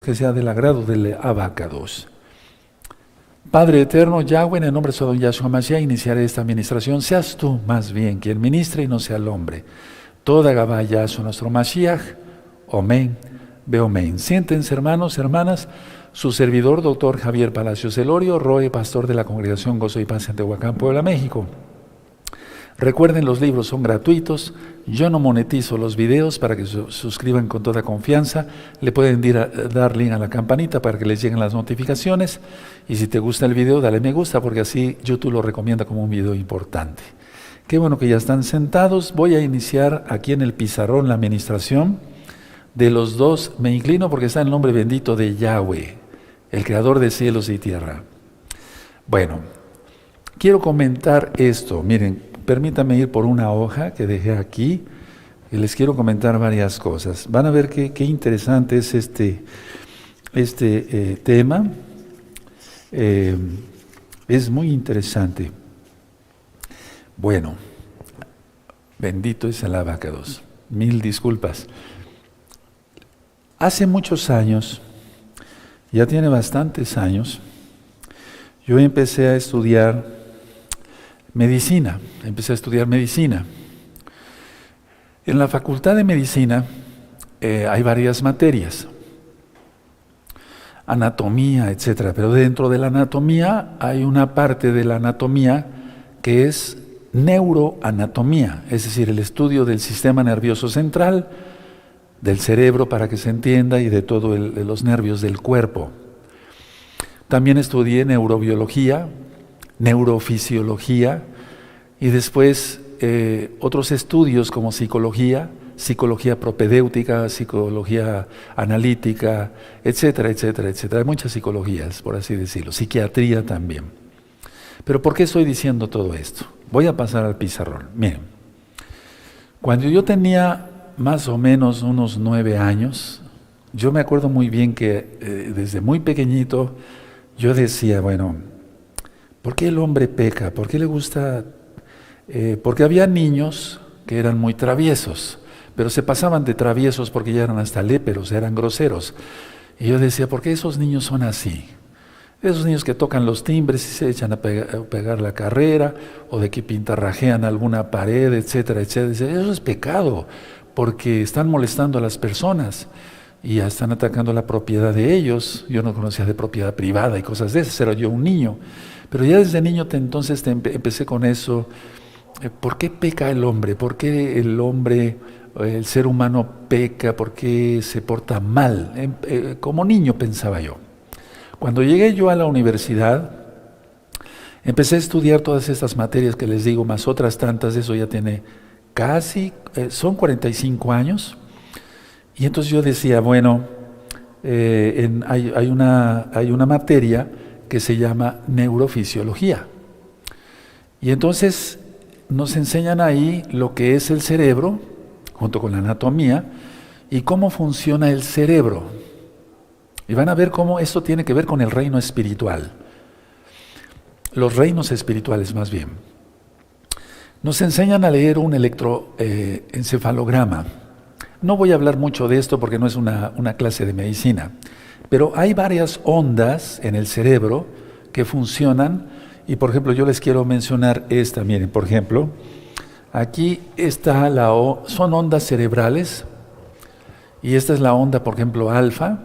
que sea del agrado del Abacados. Padre eterno, Yahweh, en el nombre de su don Yahshua Mashiach, iniciaré esta administración. Seas tú más bien quien ministre y no sea el hombre. Toda Gabá Yahshua nuestro Mashiach. Amén. Beomen. Siéntense, hermanos, hermanas. Su servidor, doctor Javier Palacios Elorio, Roe, pastor de la Congregación Gozo y Paz en Tehuacán, Puebla, México. Recuerden, los libros son gratuitos. Yo no monetizo los videos para que se suscriban con toda confianza. Le pueden dar link a la campanita para que les lleguen las notificaciones. Y si te gusta el video, dale me gusta, porque así YouTube lo recomienda como un video importante. Qué bueno que ya están sentados. Voy a iniciar aquí en el pizarrón la administración de los dos. Me inclino porque está el nombre bendito de Yahweh, el creador de cielos y tierra. Bueno, quiero comentar esto. Miren, permítanme ir por una hoja que dejé aquí y les quiero comentar varias cosas. Van a ver qué interesante es este tema. Es muy interesante. Bueno, bendito es el Abacados. Mil disculpas. Hace muchos años, ya tiene bastantes años, yo empecé a estudiar medicina. En la Facultad de Medicina hay varias materias, anatomía, etcétera, pero dentro de la anatomía hay una parte de la anatomía que es neuroanatomía, es decir, el estudio del sistema nervioso central, del cerebro, para que se entienda, y de todos los nervios del cuerpo. También estudié neurobiología, neurofisiología, y después otros estudios como psicología propedéutica, psicología analítica, etcétera, etcétera, etcétera. Hay muchas psicologías, por así decirlo, psiquiatría también. Pero ¿por qué estoy diciendo todo esto? Voy a pasar al pizarrón. Miren, cuando yo tenía más o menos unos 9 años, yo me acuerdo muy bien que desde muy pequeñito yo decía, bueno, ¿por qué el hombre peca? ¿Por qué le gusta? Porque había niños que eran muy traviesos, pero se pasaban de traviesos porque ya eran hasta léperos, eran groseros. Y yo decía, ¿por qué esos niños son así? Esos niños que tocan los timbres y se echan a pegar la carrera, o de que pintarrajean alguna pared, etcétera, etcétera. Eso es pecado, porque están molestando a las personas y ya están atacando la propiedad de ellos. Yo no conocía de propiedad privada y cosas de esas, era yo un niño. Pero ya desde niño entonces empecé con eso. ¿Por qué peca el hombre? ¿Por qué el hombre, el ser humano peca? ¿Por qué se porta mal? Como niño pensaba yo. Cuando llegué yo a la universidad, empecé a estudiar todas estas materias que les digo, más otras tantas. Eso ya tiene casi, son 45 años. Y entonces yo decía, bueno, hay una materia que se llama neurofisiología. Y entonces nos enseñan ahí lo que es el cerebro, junto con la anatomía, y cómo funciona el cerebro. Y van a ver cómo esto tiene que ver con el reino espiritual. Los reinos espirituales, más bien. Nos enseñan a leer un electroencefalograma. No voy a hablar mucho de esto porque no es una clase de medicina, pero hay varias ondas en el cerebro que funcionan, y por ejemplo yo les quiero mencionar esta. Miren, por ejemplo, aquí está son ondas cerebrales, y esta es la onda, por ejemplo, alfa.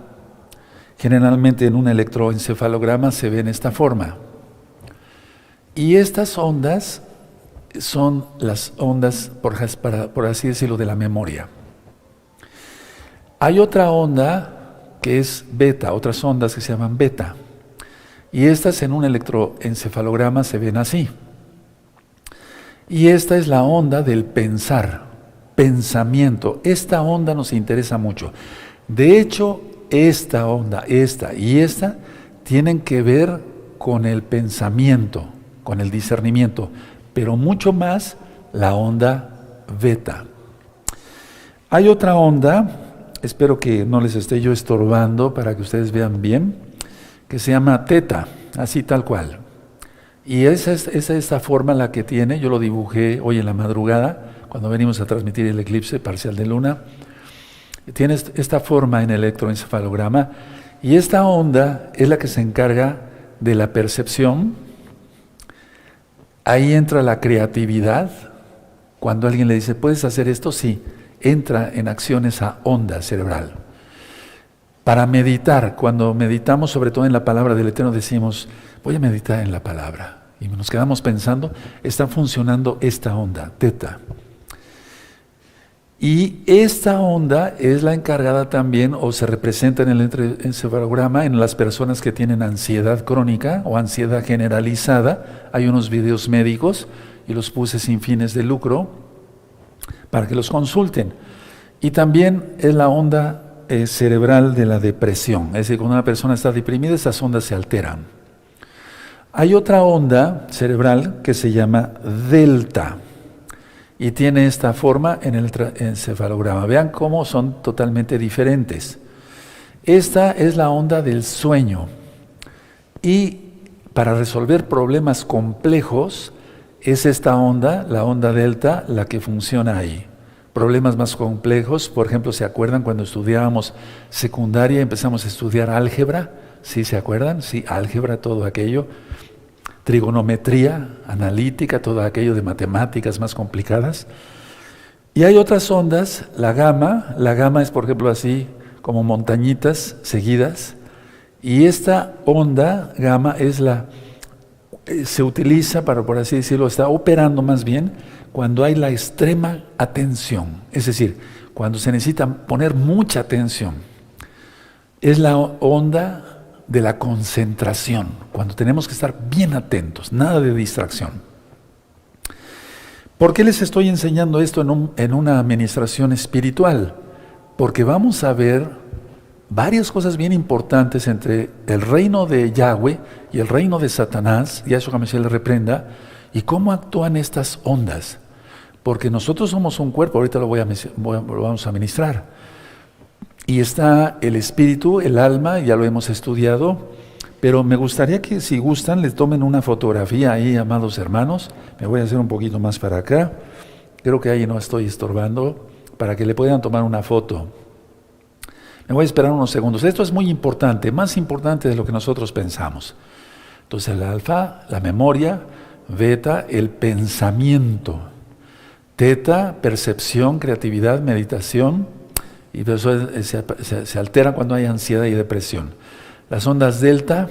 Generalmente en un electroencefalograma se ve en esta forma. Y estas ondas son las ondas, por así decirlo, de la memoria. Hay otra onda que es beta, otras ondas que se llaman beta. Y estas en un electroencefalograma se ven así. Y esta es la onda del pensar, pensamiento. Esta onda nos interesa mucho. De hecho, esta onda, esta y esta, tienen que ver con el pensamiento, con el discernimiento, pero mucho más la onda beta. Hay otra onda, espero que no les esté yo estorbando para que ustedes vean bien, que se llama teta, así tal cual. Y esa es esta forma la que tiene. Yo lo dibujé hoy en la madrugada, cuando venimos a transmitir el eclipse parcial de luna. Tiene esta forma en el electroencefalograma, Y esta onda es la que se encarga de la percepción. Ahí entra la creatividad. Cuando alguien le dice, ¿puedes hacer esto? Sí, entra en acción esa onda cerebral. Para meditar, cuando meditamos sobre todo en la palabra del Eterno, decimos, voy a meditar en la palabra. Y nos quedamos pensando, está funcionando esta onda, teta. Y esta onda es la encargada también, o se representa en el encefalograma, en las personas que tienen ansiedad crónica o ansiedad generalizada. Hay unos videos médicos y los puse sin fines de lucro para que los consulten. Y también es la onda cerebral de la depresión. Es decir, cuando una persona está deprimida, esas ondas se alteran. Hay otra onda cerebral que se llama delta. Y tiene esta forma en el encefalograma. Vean cómo son totalmente diferentes. Esta es la onda del sueño. Y para resolver problemas complejos, es esta onda, la onda delta, la que funciona ahí. Problemas más complejos, por ejemplo, ¿se acuerdan cuando estudiábamos secundaria, empezamos a estudiar álgebra? ¿Sí se acuerdan? Sí, álgebra, todo aquello. Trigonometría, analítica, todo aquello de matemáticas más complicadas. Y hay otras ondas, la gama es por ejemplo así como montañitas seguidas, y esta onda gamma es se utiliza para, por así decirlo, está operando más bien cuando hay la extrema atención, es decir, cuando se necesita poner mucha atención. Es la onda de la concentración, cuando tenemos que estar bien atentos, nada de distracción. ¿Por qué les estoy enseñando esto en una administración espiritual? Porque vamos a ver varias cosas bien importantes entre el reino de Yahweh y el reino de Satanás, Yahshua HaMashiach le reprenda, y cómo actúan estas ondas. Porque nosotros somos un cuerpo, ahorita lo vamos a ministrar. Y está el espíritu, el alma, ya lo hemos estudiado, pero me gustaría que si gustan les tomen una fotografía ahí, amados hermanos. Me voy a hacer un poquito más para acá, creo que ahí no estoy estorbando, para que le puedan tomar una foto. Me voy a esperar unos segundos. Esto es muy importante, más importante de lo que nosotros pensamos. Entonces el alfa, la memoria, beta, el pensamiento, teta, percepción, creatividad, meditación. Y eso se altera cuando hay ansiedad y depresión. Las ondas delta,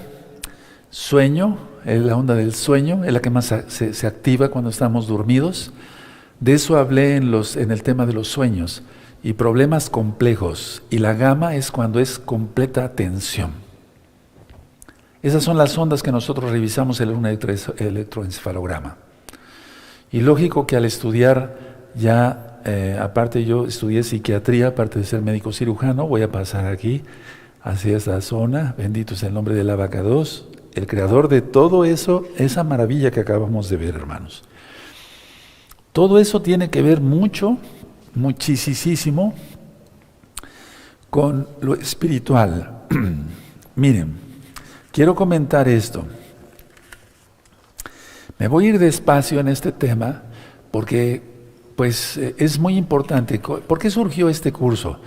sueño, la onda del sueño, es la que más se activa cuando estamos dormidos. De eso hablé en el tema de los sueños y problemas complejos. Y la gamma es cuando es completa atención. Esas son las ondas que nosotros revisamos en un electroencefalograma. Y lógico que al estudiar ya... aparte yo estudié psiquiatría, aparte de ser médico cirujano, voy a pasar aquí, hacia esta zona, bendito sea el nombre del Abacados, el creador de todo eso, esa maravilla que acabamos de ver, hermanos. Todo eso tiene que ver muchísimo, con lo espiritual. Miren, quiero comentar esto. Me voy a ir despacio en este tema, porque pues es muy importante. ¿Por qué surgió este curso?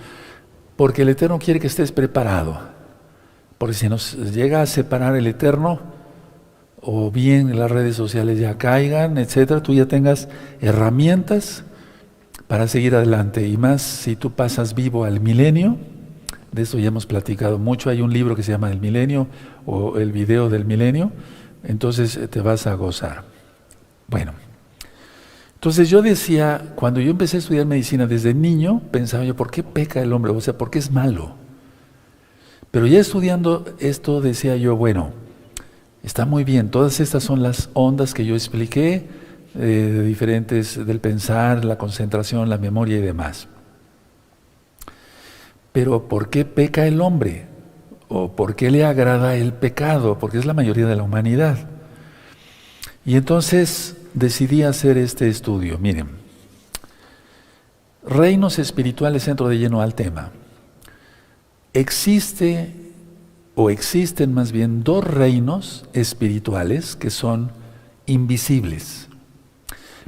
Porque el Eterno quiere que estés preparado. Porque si nos llega a separar el Eterno, o bien las redes sociales ya caigan, etcétera, tú ya tengas herramientas para seguir adelante. Y más si tú pasas vivo al milenio, de eso ya hemos platicado mucho. Hay un libro que se llama El Milenio, o el video del milenio, entonces te vas a gozar. Bueno. Entonces yo decía, cuando yo empecé a estudiar medicina desde niño, pensaba yo, ¿por qué peca el hombre? O sea, ¿por qué es malo? Pero ya estudiando esto decía yo, bueno, está muy bien, todas estas son las ondas que yo expliqué, de diferentes, del pensar, la concentración, la memoria y demás. Pero ¿por qué peca el hombre? ¿O por qué le agrada el pecado? Porque es la mayoría de la humanidad. Y entonces decidí hacer este estudio. Miren, reinos espirituales, entro de lleno al tema. Existen más bien dos reinos espirituales que son invisibles.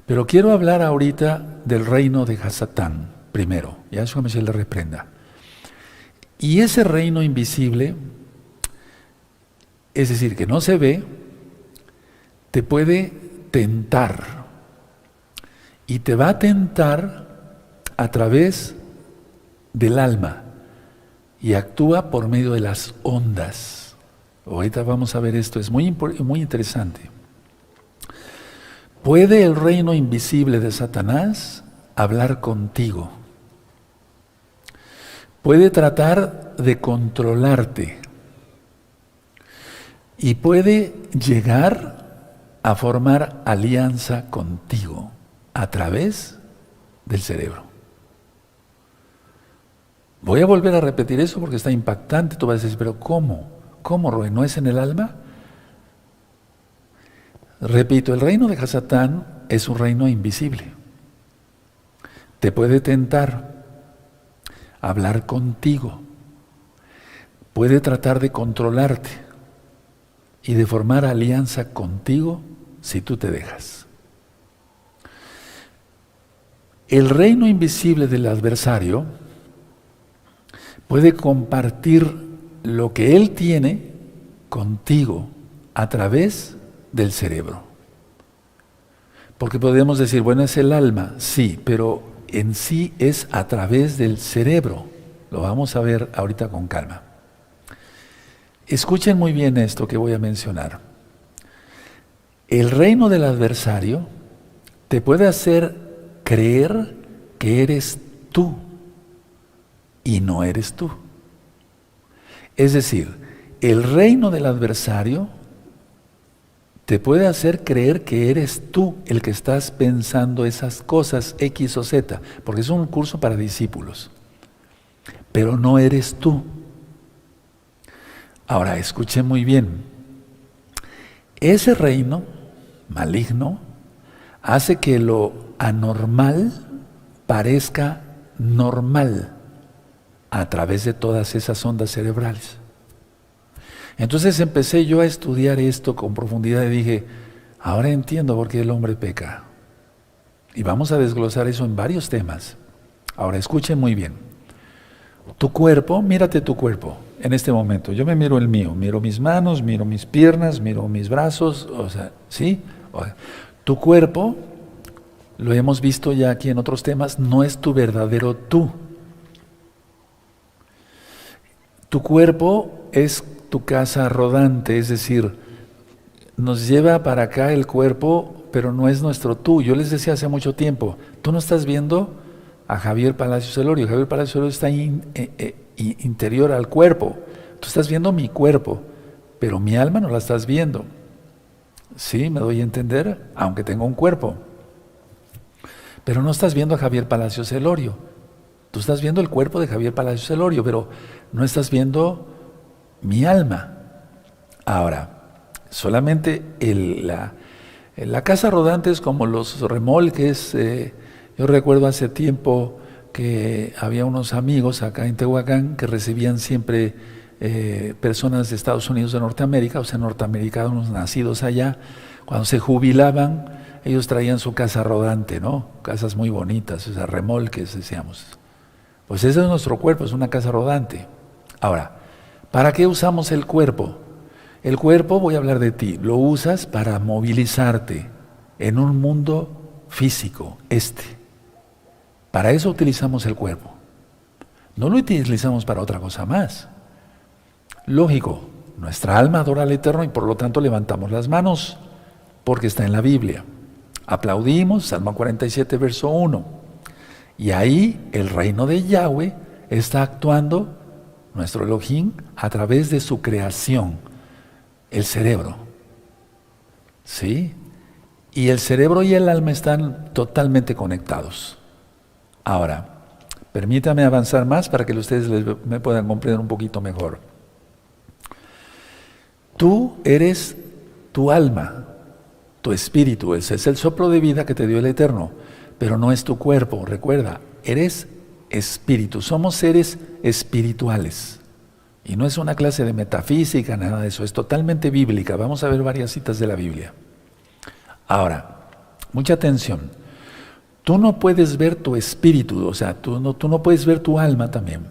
Pero quiero hablar ahorita del reino de Hasatán primero. Yahshua HaMashiach le reprenda. Y ese reino invisible es decir, que no se ve, te puede tentar. Y te va a tentar a través del alma y actúa por medio de las ondas. Ahorita vamos a ver esto, es muy interesante. ¿Puede el reino invisible de Satanás hablar contigo? Puede tratar de controlarte y puede llegar a formar alianza contigo a través del cerebro. Voy a volver a repetir eso porque está impactante. Tú vas a decir, pero ¿cómo? ¿Cómo, Roy? ¿No es en el alma? Repito, el reino de Satán es un reino invisible. Te puede tentar, hablar contigo, puede tratar de controlarte y de formar alianza contigo si tú te dejas. El reino invisible del adversario puede compartir lo que él tiene contigo a través del cerebro. Porque podemos decir, bueno, es el alma, sí, pero en sí es a través del cerebro. Lo vamos a ver ahorita con calma. Escuchen muy bien esto que voy a mencionar. El reino del adversario te puede hacer creer que eres tú y no eres tú. Es decir, el reino del adversario te puede hacer creer que eres tú el que estás pensando esas cosas X o Z, porque es un curso para discípulos, pero no eres tú. Ahora, escuchen muy bien. Ese reino maligno hace que lo anormal parezca normal a través de todas esas ondas cerebrales. Entonces empecé yo a estudiar esto con profundidad y dije, ahora entiendo por qué el hombre peca. Y vamos a desglosar eso en varios temas. Ahora escuchen muy bien. Tu cuerpo, mírate tu cuerpo en este momento. Yo me miro el mío, miro mis manos, miro mis piernas, miro mis brazos, o sea, ¿sí? Tu cuerpo, lo hemos visto ya aquí en otros temas, no es tu verdadero tú. Tu cuerpo es tu casa rodante, es decir, nos lleva para acá el cuerpo, pero no es nuestro tú. Yo les decía hace mucho tiempo, tú no estás viendo a Javier Palacios Elorio. Javier Palacios Elorio está interior al cuerpo. Tú estás viendo mi cuerpo, pero mi alma no la estás viendo. ¿Sí? ¿Me doy a entender? Aunque tengo un cuerpo. Pero no estás viendo a Javier Palacios Elorio. Tú estás viendo el cuerpo de Javier Palacios Elorio, pero no estás viendo mi alma. Ahora, solamente la casa rodante es como los remolques. Yo recuerdo hace tiempo que había unos amigos acá en Tehuacán que recibían siempre personas de Estados Unidos de Norteamérica, o sea, norteamericanos nacidos allá. Cuando se jubilaban, ellos traían su casa rodante, ¿no? Casas muy bonitas, o sea, remolques, decíamos. Pues ese es nuestro cuerpo, es una casa rodante. Ahora, ¿para qué usamos el cuerpo? El cuerpo, voy a hablar de ti, lo usas para movilizarte en un mundo físico, Para eso utilizamos el cuerpo. No lo utilizamos para otra cosa más. Lógico, nuestra alma adora al Eterno y por lo tanto levantamos las manos, porque está en la Biblia. Aplaudimos, Salmo 47, verso 1. Y ahí el reino de Yahweh está actuando, nuestro Elohim, a través de su creación, el cerebro. ¿Sí? Y el cerebro y el alma están totalmente conectados. Ahora, permítame avanzar más para que ustedes me puedan comprender un poquito mejor. Tú eres tu alma, tu espíritu, ese es el soplo de vida que te dio el Eterno, pero no es tu cuerpo, recuerda, eres espíritu, somos seres espirituales. Y no es una clase de metafísica, nada de eso, es totalmente bíblica. Vamos a ver varias citas de la Biblia. Ahora, mucha atención. Tú no puedes ver tu espíritu, o sea, tú no puedes ver tu alma también.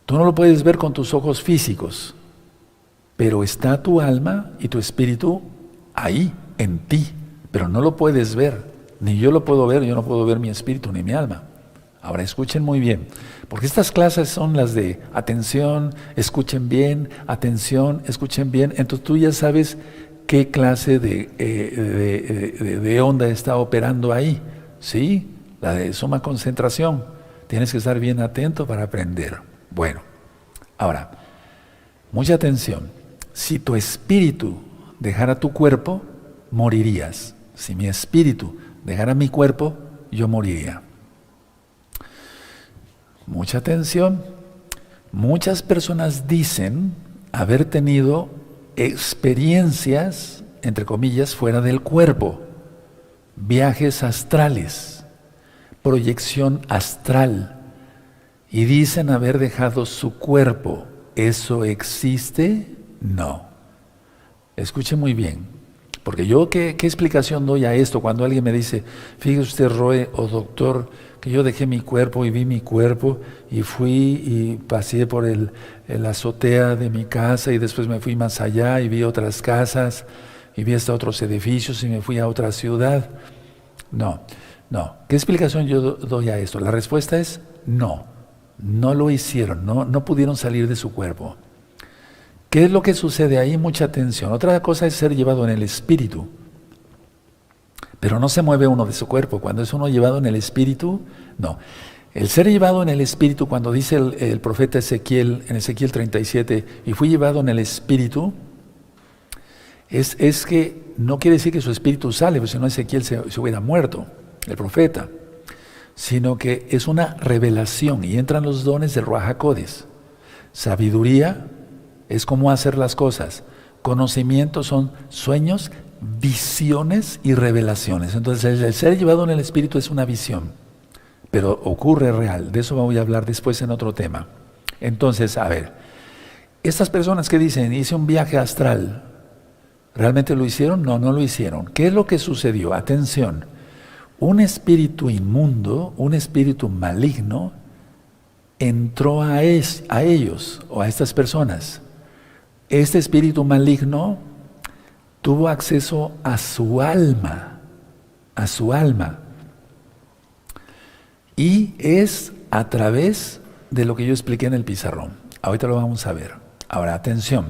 Tú no lo puedes ver con tus ojos físicos. pero está tu alma y tu espíritu ahí, en ti, pero no lo puedes ver, ni yo lo puedo ver, yo no puedo ver mi espíritu ni mi alma. Ahora escuchen muy bien, porque estas clases son las de atención, escuchen bien, atención, escuchen bien, entonces tú ya sabes qué clase de onda está operando ahí, ¿sí? La de suma concentración, tienes que estar bien atento para aprender. Bueno, ahora, mucha atención, si tu espíritu dejara tu cuerpo, morirías. Si mi espíritu dejara mi cuerpo, yo moriría. Mucha atención. Muchas personas dicen haber tenido experiencias, entre comillas, fuera del cuerpo, viajes astrales, proyección astral, y dicen haber dejado su cuerpo. ¿Eso existe? No. Escuche muy bien, porque yo, ¿qué explicación doy a esto cuando alguien me dice, fíjese usted, Roe o doctor, que yo dejé mi cuerpo y vi mi cuerpo y fui y pasé por la azotea de mi casa y después me fui más allá y vi otras casas y vi hasta otros edificios y me fui a otra ciudad? No, no. ¿Qué explicación yo doy a esto? La respuesta es no. No lo hicieron, no pudieron salir de su cuerpo. ¿Qué es lo que sucede ahí? Mucha atención. Otra cosa es ser llevado en el espíritu. Pero no se mueve uno de su cuerpo. Cuando es uno llevado en el espíritu, no. El ser llevado en el espíritu, cuando dice el profeta Ezequiel, en Ezequiel 37, y fui llevado en el espíritu, es que no quiere decir que su espíritu sale, porque si no Ezequiel se hubiera muerto, el profeta, sino que es una revelación y entran los dones del Ruach HaKodesh. Sabiduría es cómo hacer las cosas. Conocimiento son sueños, visiones y revelaciones. Entonces el ser llevado en el espíritu es una visión, pero ocurre real. De eso voy a hablar después en otro tema. Entonces, a ver, estas personas que dicen, hice un viaje astral, ¿realmente lo hicieron? No, no lo hicieron. ¿Qué es lo que sucedió? Atención, un espíritu inmundo, un espíritu maligno, entró a ellos o a estas personas. Este espíritu maligno tuvo acceso a su alma, y es a través de lo que yo expliqué en el pizarrón. Ahorita lo vamos a ver. Ahora, atención,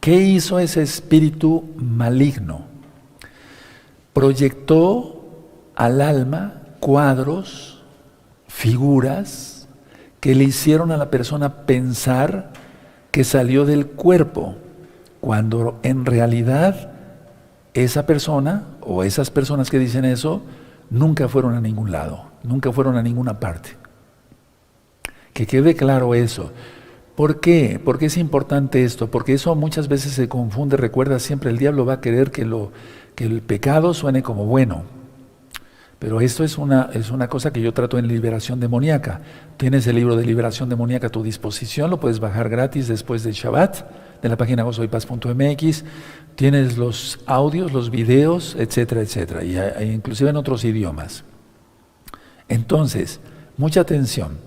¿qué hizo ese espíritu maligno? Proyectó al alma cuadros, figuras, que le hicieron a la persona pensar que salió del cuerpo, cuando en realidad esa persona o esas personas que dicen eso nunca fueron a ningún lado, nunca fueron a ninguna parte. Que quede claro eso. ¿Por qué? ¿Por qué es importante esto? Porque eso muchas veces se confunde. Recuerda, siempre el diablo va a querer que el pecado suene como bueno. Pero esto es una cosa que yo trato en liberación demoníaca. Tienes el libro de liberación demoníaca a tu disposición, lo puedes bajar gratis después del Shabbat, de la página gozoypaz.mx. Tienes los audios, los videos, etcétera, etcétera, y inclusive en otros idiomas. Entonces, mucha atención.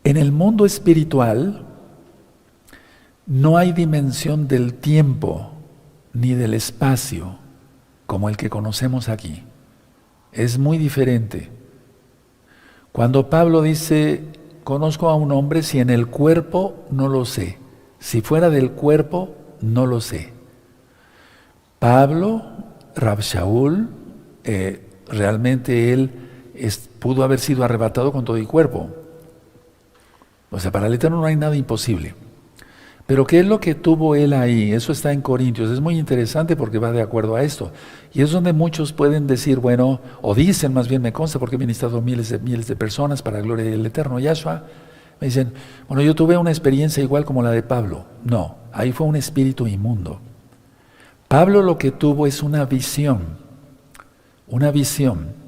En el mundo espiritual no hay dimensión del tiempo ni del espacio como el que conocemos aquí. Es muy diferente. Cuando Pablo dice, conozco a un hombre, si en el cuerpo no lo sé, si fuera del cuerpo no lo sé. Pablo, Rab Shaul, realmente él pudo haber sido arrebatado con todo el cuerpo. O sea, para el Eterno no hay nada imposible. Pero ¿qué es lo que tuvo él ahí? Eso está en Corintios. Es muy interesante porque va de acuerdo a esto. Y es donde muchos pueden decir, bueno, o dicen, más bien me consta, porque he ministrado miles de personas para la gloria del Eterno Yahshua. Me dicen, bueno, yo tuve una experiencia igual como la de Pablo. No, ahí fue un espíritu inmundo. Pablo lo que tuvo es una visión. Una visión.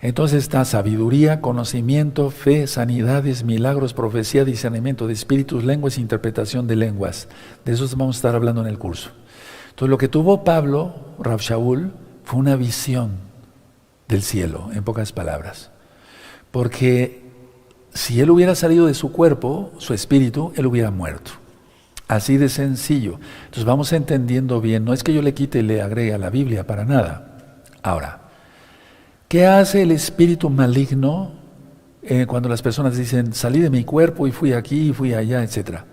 Entonces está sabiduría, conocimiento, fe, sanidades, milagros, profecía, discernimiento de espíritus, lenguas e interpretación de lenguas. De eso vamos a estar hablando en el curso. Entonces lo que tuvo Pablo, Rab Shaul, fue una visión del cielo, en pocas palabras. Porque si él hubiera salido de su cuerpo, su espíritu, él hubiera muerto. Así de sencillo. Entonces vamos entendiendo bien. No es que yo le quite y le agregue a la Biblia, para nada. Ahora, ¿qué hace el espíritu maligno cuando las personas dicen, salí de mi cuerpo y fui aquí y fui allá, etcétera?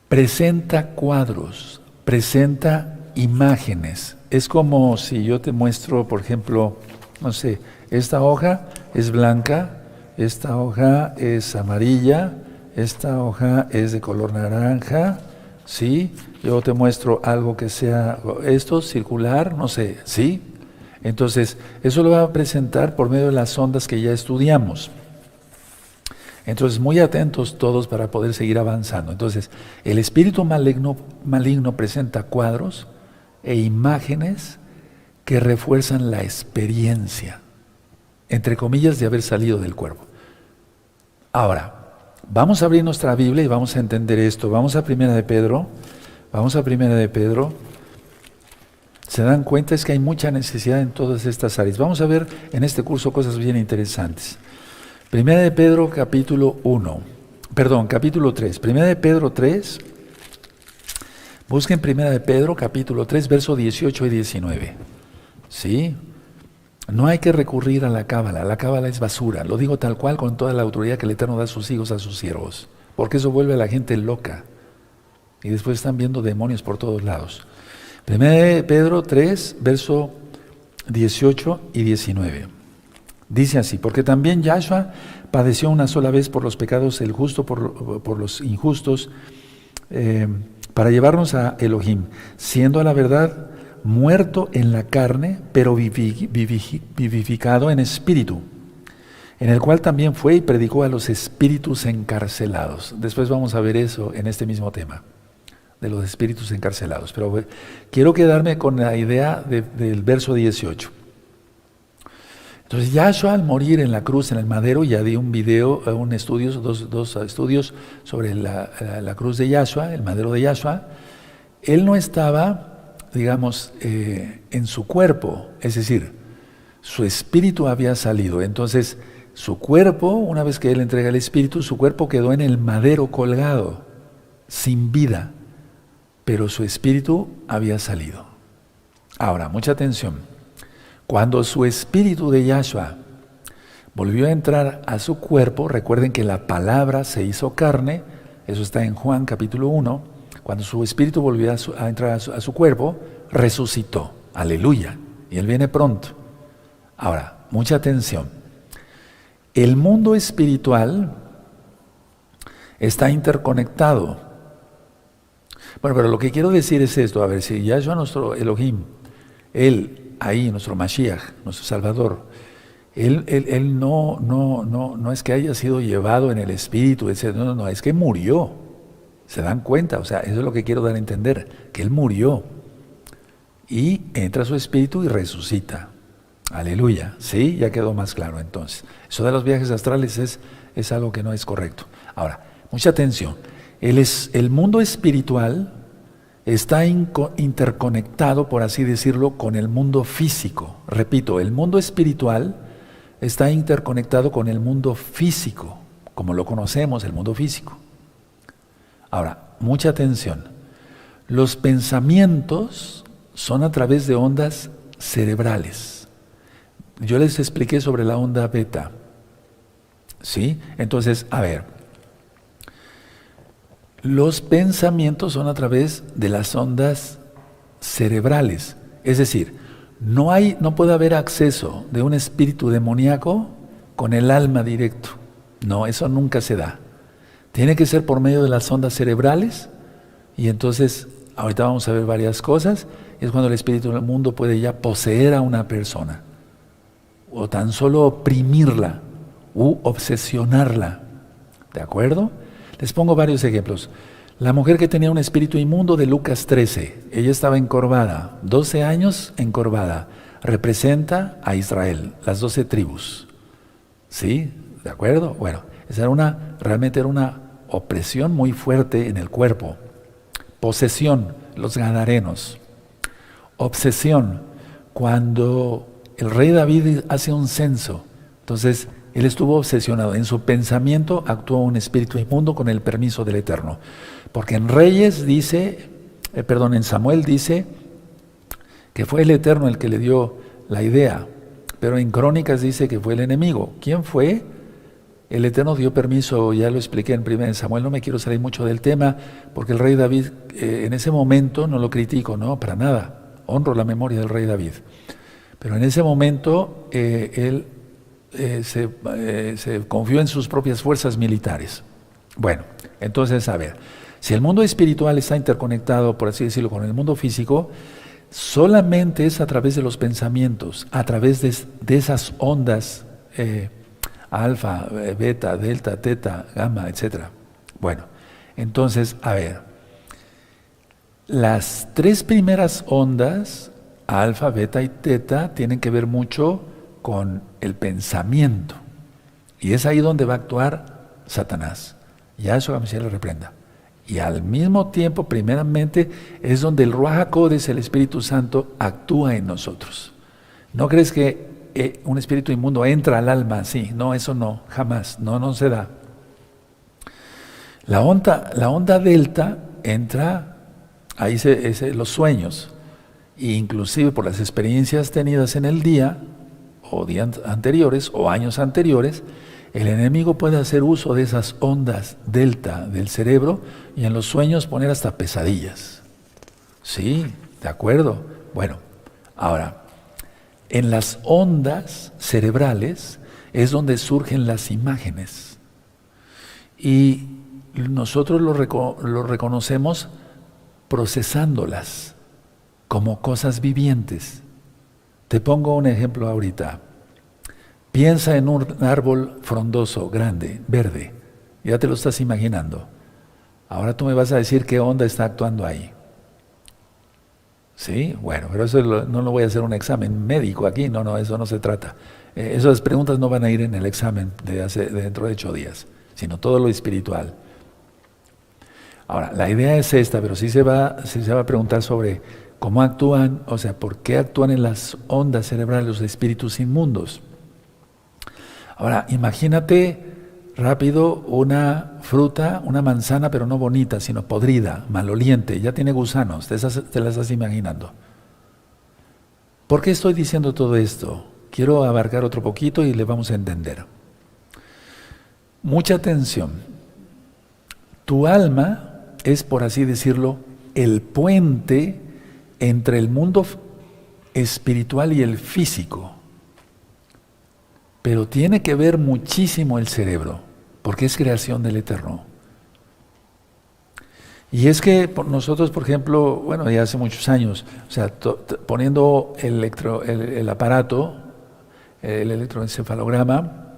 Presenta cuadros, presenta imágenes. Es como si yo te muestro, por ejemplo, no sé, esta hoja es blanca, esta hoja es amarilla, esta hoja es de color naranja, ¿sí? Yo te muestro algo que sea esto, circular, no sé, ¿sí? Entonces, eso lo va a presentar por medio de las ondas que ya estudiamos. Entonces, muy atentos todos para poder seguir avanzando. Entonces, el espíritu maligno presenta cuadros e imágenes que refuerzan la experiencia, entre comillas, de haber salido del cuerpo. Ahora, vamos a abrir nuestra Biblia y vamos a entender esto. Vamos a Primera de Pedro. Se dan cuenta, es que hay mucha necesidad en todas estas áreas. Vamos a ver en este curso cosas bien interesantes. Primera de Pedro, capítulo 3. Primera de Pedro 3. Busquen Primera de Pedro, capítulo 3, versos 18 y 19. ¿Sí? No hay que recurrir a la cábala es basura. Lo digo tal cual con toda la autoridad que el Eterno da a sus hijos, a sus siervos. Porque eso vuelve a la gente loca. Y después están viendo demonios por todos lados. Primera de Pedro 3, verso 18 y 19. Dice así, porque también Yahshua padeció una sola vez por los pecados, el justo por los injustos, para llevarnos a Elohim, siendo a la verdad muerto en la carne, pero vivificado en espíritu, en el cual también fue y predicó a los espíritus encarcelados. Después vamos a ver eso en este mismo tema, de los espíritus encarcelados. Pero quiero quedarme con la idea del verso 18. Entonces Yahshua, al morir en la cruz, en el madero, ya di un video, dos estudios sobre la cruz de Yahshua, el madero de Yahshua. Él no estaba, digamos, en su cuerpo, es decir, su espíritu había salido. Entonces su cuerpo, una vez que él entrega el espíritu, su cuerpo quedó en el madero colgado, sin vida, pero su espíritu había salido. Ahora, mucha atención. Cuando su espíritu de Yahshua volvió a entrar a su cuerpo, recuerden que la palabra se hizo carne, eso está en Juan capítulo 1, cuando su espíritu volvió a entrar a su cuerpo, resucitó, aleluya, y Él viene pronto. Ahora, mucha atención, el mundo espiritual está interconectado. Bueno, pero lo que quiero decir es esto, a ver, si Yahshua nuestro Elohim, Él, ahí, nuestro Mashiach, nuestro Salvador, Él no es que haya sido llevado en el Espíritu, etc. No, es que murió. ¿Se dan cuenta? O sea, eso es lo que quiero dar a entender, que Él murió. Y entra su Espíritu y resucita. Aleluya. ¿Sí? Ya quedó más claro entonces. Eso de los viajes astrales es algo que no es correcto. Ahora, mucha atención. El mundo espiritual está interconectado, por así decirlo, con el mundo físico. Repito, el mundo espiritual está interconectado con el mundo físico, como lo conocemos, el mundo físico. Ahora, mucha atención. Los pensamientos son a través de ondas cerebrales. Yo les expliqué sobre la onda beta. ¿Sí? Entonces, a ver. Los pensamientos son a través de las ondas cerebrales. Es decir, no puede haber acceso de un espíritu demoníaco con el alma directo. No, eso nunca se da. Tiene que ser por medio de las ondas cerebrales. Y entonces, ahorita vamos a ver varias cosas. Es cuando el espíritu del mundo puede ya poseer a una persona. O tan solo oprimirla u obsesionarla. ¿De acuerdo? Les pongo varios ejemplos. La mujer que tenía un espíritu inmundo de Lucas 13, ella estaba encorvada, 12 años encorvada, representa a Israel, las 12 tribus. ¿Sí? ¿De acuerdo? Bueno, realmente era una opresión muy fuerte en el cuerpo. Posesión, los gadarenos. Obsesión, cuando el rey David hace un censo, entonces él estuvo obsesionado. En su pensamiento actuó un espíritu inmundo con el permiso del Eterno. Porque en Reyes dice, en Samuel dice que fue el Eterno el que le dio la idea, pero en Crónicas dice que fue el enemigo. ¿Quién fue? El Eterno dio permiso, ya lo expliqué en 1 Samuel, no me quiero salir mucho del tema, porque el rey David, en ese momento, no lo critico, no, para nada, honro la memoria del rey David, pero en ese momento él se confió en sus propias fuerzas militares. Bueno, entonces, a ver, si el mundo espiritual está interconectado, por así decirlo, con el mundo físico, solamente es a través de los pensamientos, a través de esas ondas alfa, beta, delta, teta, gamma, etc. Bueno, entonces, a ver, las tres primeras ondas, alfa, beta y teta, tienen que ver mucho con el pensamiento. Y es ahí donde va a actuar Satanás. Yahshua HaMashiach le reprenda. Y al mismo tiempo, primeramente, es donde el Ruach HaKodesh, el Espíritu Santo, actúa en nosotros. ¿No crees que un espíritu inmundo entra al alma así? No, eso no, jamás, no se da. La onda delta entra, ahí los sueños, e inclusive por las experiencias tenidas en el día, o días anteriores, o años anteriores, el enemigo puede hacer uso de esas ondas delta del cerebro y en los sueños poner hasta pesadillas. Sí, de acuerdo. Bueno, ahora, en las ondas cerebrales es donde surgen las imágenes. Y nosotros lo reconocemos procesándolas como cosas vivientes. Te pongo un ejemplo ahorita. Piensa en un árbol frondoso, grande, verde. Ya te lo estás imaginando. Ahora tú me vas a decir qué onda está actuando ahí. Sí, bueno, pero eso no lo voy a hacer un examen médico aquí, no, eso no se trata. Esas preguntas no van a ir en el examen de dentro de 8 días, sino todo lo espiritual. Ahora, la idea es esta, pero sí se va a preguntar sobre cómo actúan, o sea, por qué actúan en las ondas cerebrales los espíritus inmundos. Ahora, imagínate rápido una fruta, una manzana, pero no bonita, sino podrida, maloliente, ya tiene gusanos, te la estás imaginando. ¿Por qué estoy diciendo todo esto? Quiero abarcar otro poquito y le vamos a entender. Mucha atención. Tu alma es, por así decirlo, el puente entre el mundo espiritual y el físico. Pero tiene que ver muchísimo el cerebro, porque es creación del Eterno. Y es que nosotros, por ejemplo, bueno, ya hace muchos años, o sea, poniendo el aparato, el electroencefalograma,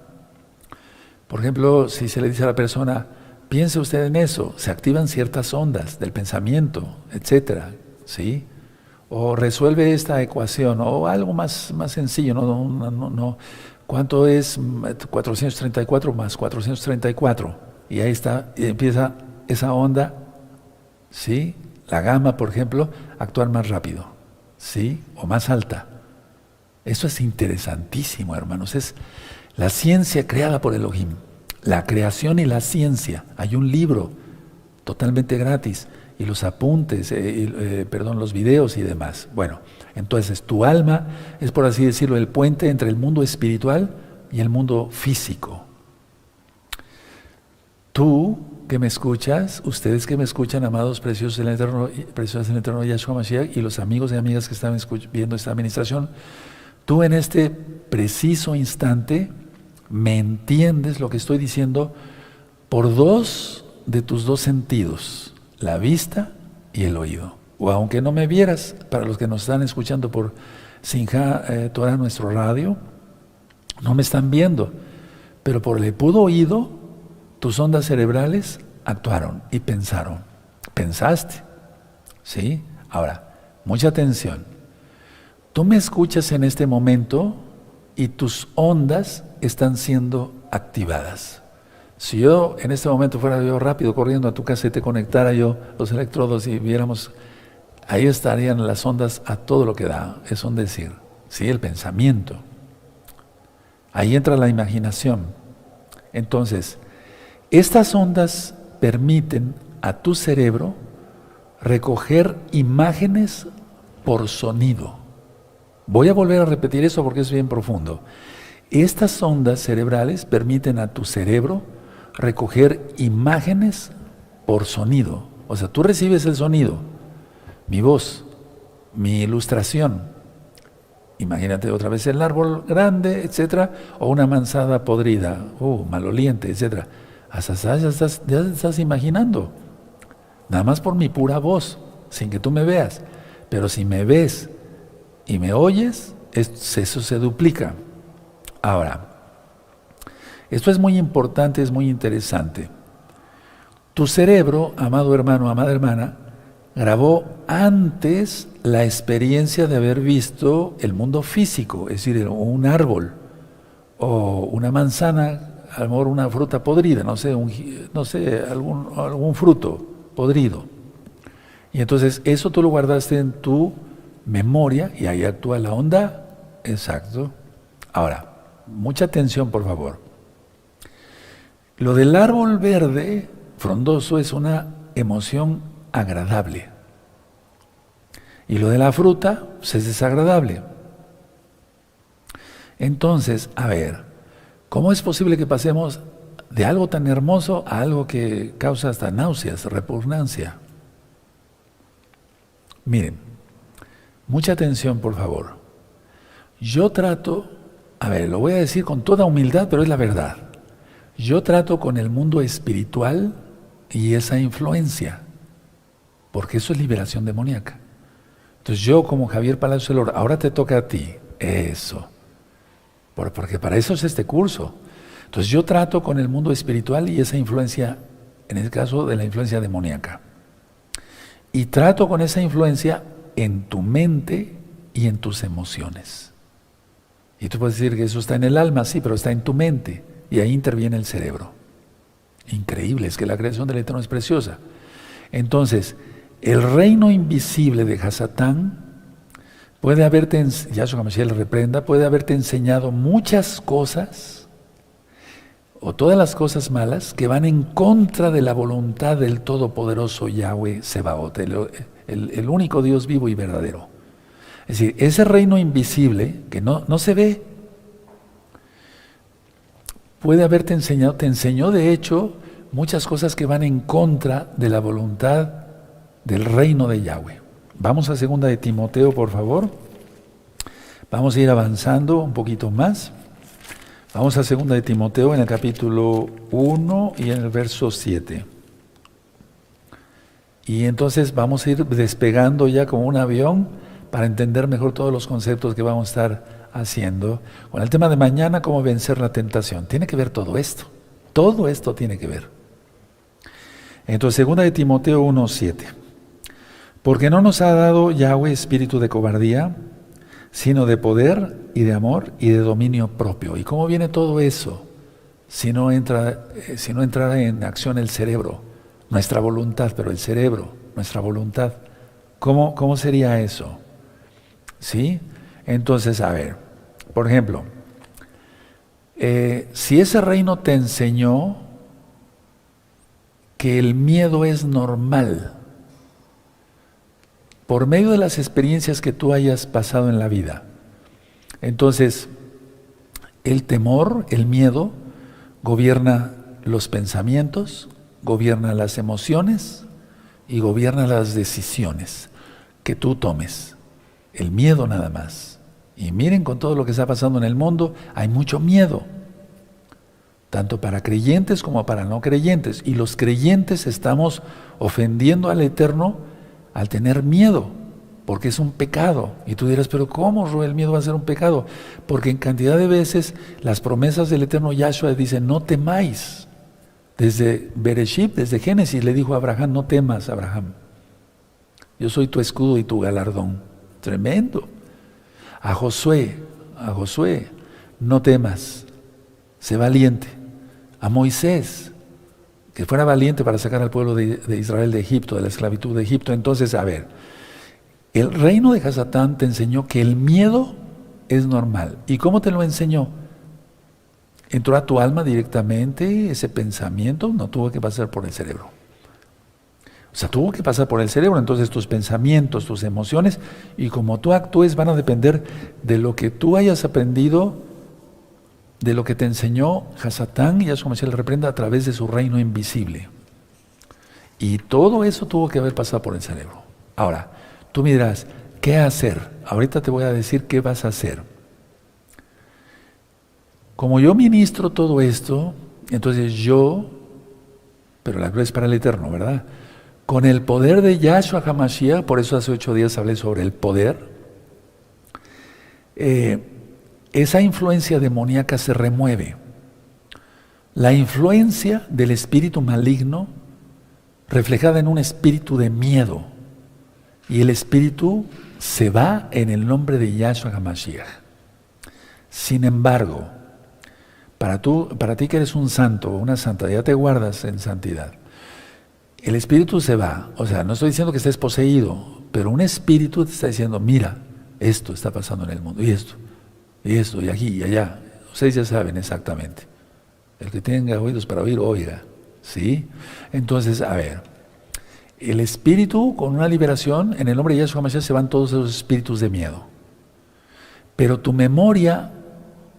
por ejemplo, si se le dice a la persona, piense usted en eso, se activan ciertas ondas del pensamiento, etcétera, ¿sí? O resuelve esta ecuación, o algo más sencillo, no. ¿Cuánto es 434 más 434? Y ahí está, y empieza esa onda, ¿sí? La gamma, por ejemplo, a actuar más rápido, ¿sí? O más alta. Eso es interesantísimo, hermanos. Es la ciencia creada por Elohim. La creación y la ciencia. Hay un libro totalmente gratis. Y los apuntes, los videos y demás. Bueno, entonces tu alma es, por así decirlo, el puente entre el mundo espiritual y el mundo físico. Tú que me escuchas, ustedes que me escuchan, amados preciosos del Eterno Yahshua Mashiach, y los amigos y amigas que están viendo esta administración, tú en este preciso instante me entiendes lo que estoy diciendo por dos de tus dos sentidos. La vista y el oído. O aunque no me vieras, para los que nos están escuchando por Simchat Torah, nuestro radio, no me están viendo, pero por el puro oído, tus ondas cerebrales actuaron y pensaron. Pensaste, ¿sí? Ahora, mucha atención. Tú me escuchas en este momento y tus ondas están siendo activadas. Si yo en este momento fuera yo rápido corriendo a tu casa y te conectara yo los electrodos y viéramos, ahí estarían las ondas a todo lo que da, es un decir, ¿sí? El pensamiento. Ahí entra la imaginación. Entonces, estas ondas permiten a tu cerebro recoger imágenes por sonido. Voy a volver a repetir eso porque es bien profundo. Estas ondas cerebrales permiten a tu cerebro recoger imágenes por sonido. O sea, tú recibes el sonido, mi voz, mi ilustración. Imagínate otra vez el árbol grande, etcétera, o una manzana podrida, maloliente, etcétera. Ya estás imaginando. Nada más por mi pura voz, sin que tú me veas. Pero si me ves y me oyes, eso se duplica. Ahora, esto es muy importante, es muy interesante. Tu cerebro, amado hermano, amada hermana, grabó antes la experiencia de haber visto el mundo físico, es decir, un árbol o una manzana, a lo mejor una fruta podrida, algún fruto podrido. Y entonces eso tú lo guardaste en tu memoria y ahí actúa la onda. Exacto. Ahora, mucha atención, por favor. Lo del árbol verde frondoso es una emoción agradable. Y lo de la fruta pues, es desagradable. Entonces, a ver, ¿cómo es posible que pasemos de algo tan hermoso a algo que causa hasta náuseas, repugnancia? Miren, mucha atención, por favor. Yo trato, a ver, lo voy a decir con toda humildad, pero es la verdad. Yo trato con el mundo espiritual y esa influencia, porque eso es liberación demoníaca. Entonces yo como Javier Palacio Lora, ahora te toca a ti, eso, porque para eso es este curso. Entonces yo trato con el mundo espiritual y esa influencia, en el caso de la influencia demoníaca. Y trato con esa influencia en tu mente y en tus emociones. Y tú puedes decir que eso está en el alma, sí, pero está en tu mente. Y ahí interviene el cerebro. Increíble, es que la creación del Eterno es preciosa. Entonces, el reino invisible de Hasatán puede haberte, Yahshua Mashiach le reprenda, puede haberte enseñado muchas cosas, o todas las cosas malas, que van en contra de la voluntad del Todopoderoso Yahweh Sebaot, el único Dios vivo y verdadero. Es decir, ese reino invisible, que no se ve, puede haberte enseñado, te enseñó de hecho muchas cosas que van en contra de la voluntad del reino de Yahweh. Vamos a 2 de Timoteo, por favor. Vamos a ir avanzando un poquito más. Vamos a 2 de Timoteo en el capítulo 1 y en el verso 7. Y entonces vamos a ir despegando ya como un avión para entender mejor todos los conceptos que vamos a estar haciendo. Con el tema de mañana, cómo vencer la tentación. Tiene que ver todo esto. Todo esto tiene que ver. Entonces, 2 de Timoteo 1:7. Porque no nos ha dado Yahweh espíritu de cobardía, sino de poder y de amor y de dominio propio. ¿Y cómo viene todo eso? Si no entrara en acción el cerebro, nuestra voluntad, pero el cerebro, nuestra voluntad. ¿Cómo sería eso? ¿Sí? Entonces, a ver, por ejemplo, si ese reino te enseñó que el miedo es normal, por medio de las experiencias que tú hayas pasado en la vida, entonces el temor, el miedo, gobierna los pensamientos, gobierna las emociones y gobierna las decisiones que tú tomes. El miedo nada más. Y miren, con todo lo que está pasando en el mundo, hay mucho miedo, tanto para creyentes como para no creyentes. Y los creyentes estamos ofendiendo al Eterno al tener miedo, porque es un pecado. Y tú dirás, pero ¿cómo, Ro, el miedo va a ser un pecado? Porque en cantidad de veces las promesas del Eterno Yahshua dicen, no temáis. Desde Bereshit, desde Génesis, le dijo a Abraham, no temas, Abraham. Yo soy tu escudo y tu galardón. Tremendo. A Josué, no temas, sé valiente. A Moisés, que fuera valiente para sacar al pueblo de Israel de Egipto, de la esclavitud de Egipto. Entonces, a ver, el reino de Hasatán te enseñó que el miedo es normal. ¿Y cómo te lo enseñó? Entró a tu alma directamente, ese pensamiento no tuvo que pasar por el cerebro. O sea, tuvo que pasar por el cerebro, entonces tus pensamientos, tus emociones, y como tú actúes van a depender de lo que tú hayas aprendido, de lo que te enseñó Hasatán, y Yahshua Mashiach le reprenda a través de su reino invisible. Y todo eso tuvo que haber pasado por el cerebro. Ahora, tú me dirás, ¿qué hacer? Ahorita te voy a decir qué vas a hacer. Como yo ministro todo esto, entonces yo, pero la gloria es para el Eterno, ¿verdad? Con el poder de Yahshua HaMashiach, por eso hace 8 días hablé sobre el poder, esa influencia demoníaca se remueve. La influencia del espíritu maligno reflejada en un espíritu de miedo, y el espíritu se va en el nombre de Yahshua HaMashiach. Sin embargo, para ti que eres un santo o una santa, ya te guardas en santidad, el espíritu se va. O sea, no estoy diciendo que estés poseído, pero un espíritu te está diciendo, mira, esto está pasando en el mundo, y esto, y aquí, y allá. Ustedes ya saben exactamente. El que tenga oídos para oír, oiga. ¿Sí? Entonces, a ver, el espíritu con una liberación, en el nombre de Yahshua HaMashiach se van todos esos espíritus de miedo. Pero tu memoria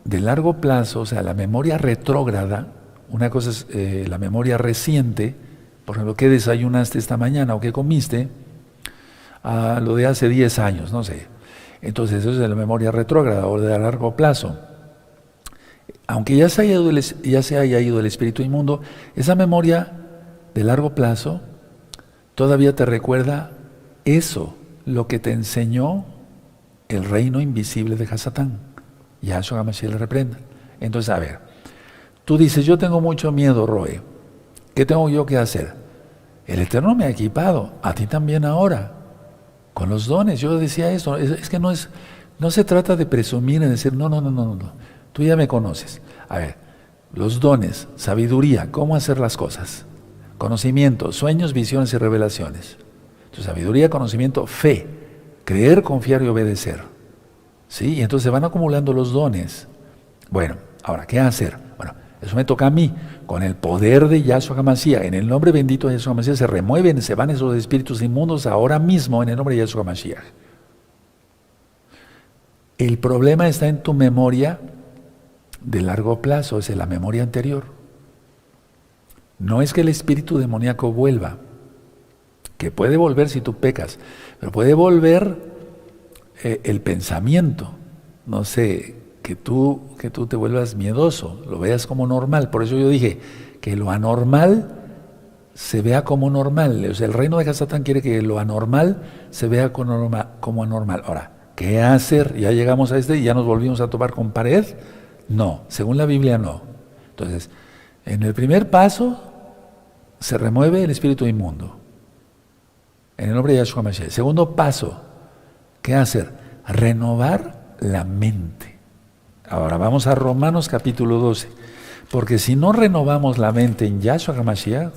de largo plazo, o sea, la memoria retrógrada, una cosa es la memoria reciente, por ejemplo, ¿qué desayunaste esta mañana o qué comiste? Lo de hace 10 años, no sé. Entonces, eso es de la memoria retrógrada o de largo plazo. Aunque ya se haya ido el espíritu inmundo, esa memoria de largo plazo todavía te recuerda eso, lo que te enseñó el reino invisible de Hasatán. Yahshua HaMashiach le reprenda. Entonces, a ver, tú dices, yo tengo mucho miedo, Roe. ¿Qué tengo yo que hacer? El Eterno me ha equipado, a ti también ahora, con los dones. Yo decía eso, es que no se trata de presumir y decir, no. Tú ya me conoces. A ver, los dones, sabiduría, cómo hacer las cosas, conocimiento, sueños, visiones y revelaciones. Entonces, sabiduría, conocimiento, fe, creer, confiar y obedecer. ¿Sí? Y entonces se van acumulando los dones. Bueno, ahora, ¿qué hacer? Bueno, eso me toca a mí. Con el poder de Yahshua HaMashiach, en el nombre bendito de Yahshua HaMashiach, se remueven, se van esos espíritus inmundos ahora mismo en el nombre de Yahshua HaMashiach. El problema está en tu memoria de largo plazo, es en la memoria anterior. No es que el espíritu demoníaco vuelva, que puede volver si tú pecas, pero puede volver el pensamiento, no sé, que tú te vuelvas miedoso, lo veas como normal. Por eso yo dije que lo anormal se vea como normal. O sea, el reino de Hasatán quiere que lo anormal se vea como anormal. Ahora, ¿qué hacer? Ya llegamos a y ya nos volvimos a topar con pared. No, según la Biblia no. Entonces, en el primer paso se remueve el espíritu inmundo, en el nombre de Yahshua HaMashiach. Segundo paso, ¿qué hacer? Renovar la mente. Ahora vamos a Romanos capítulo 12, porque si no renovamos la mente en Yahshua HaMashiach,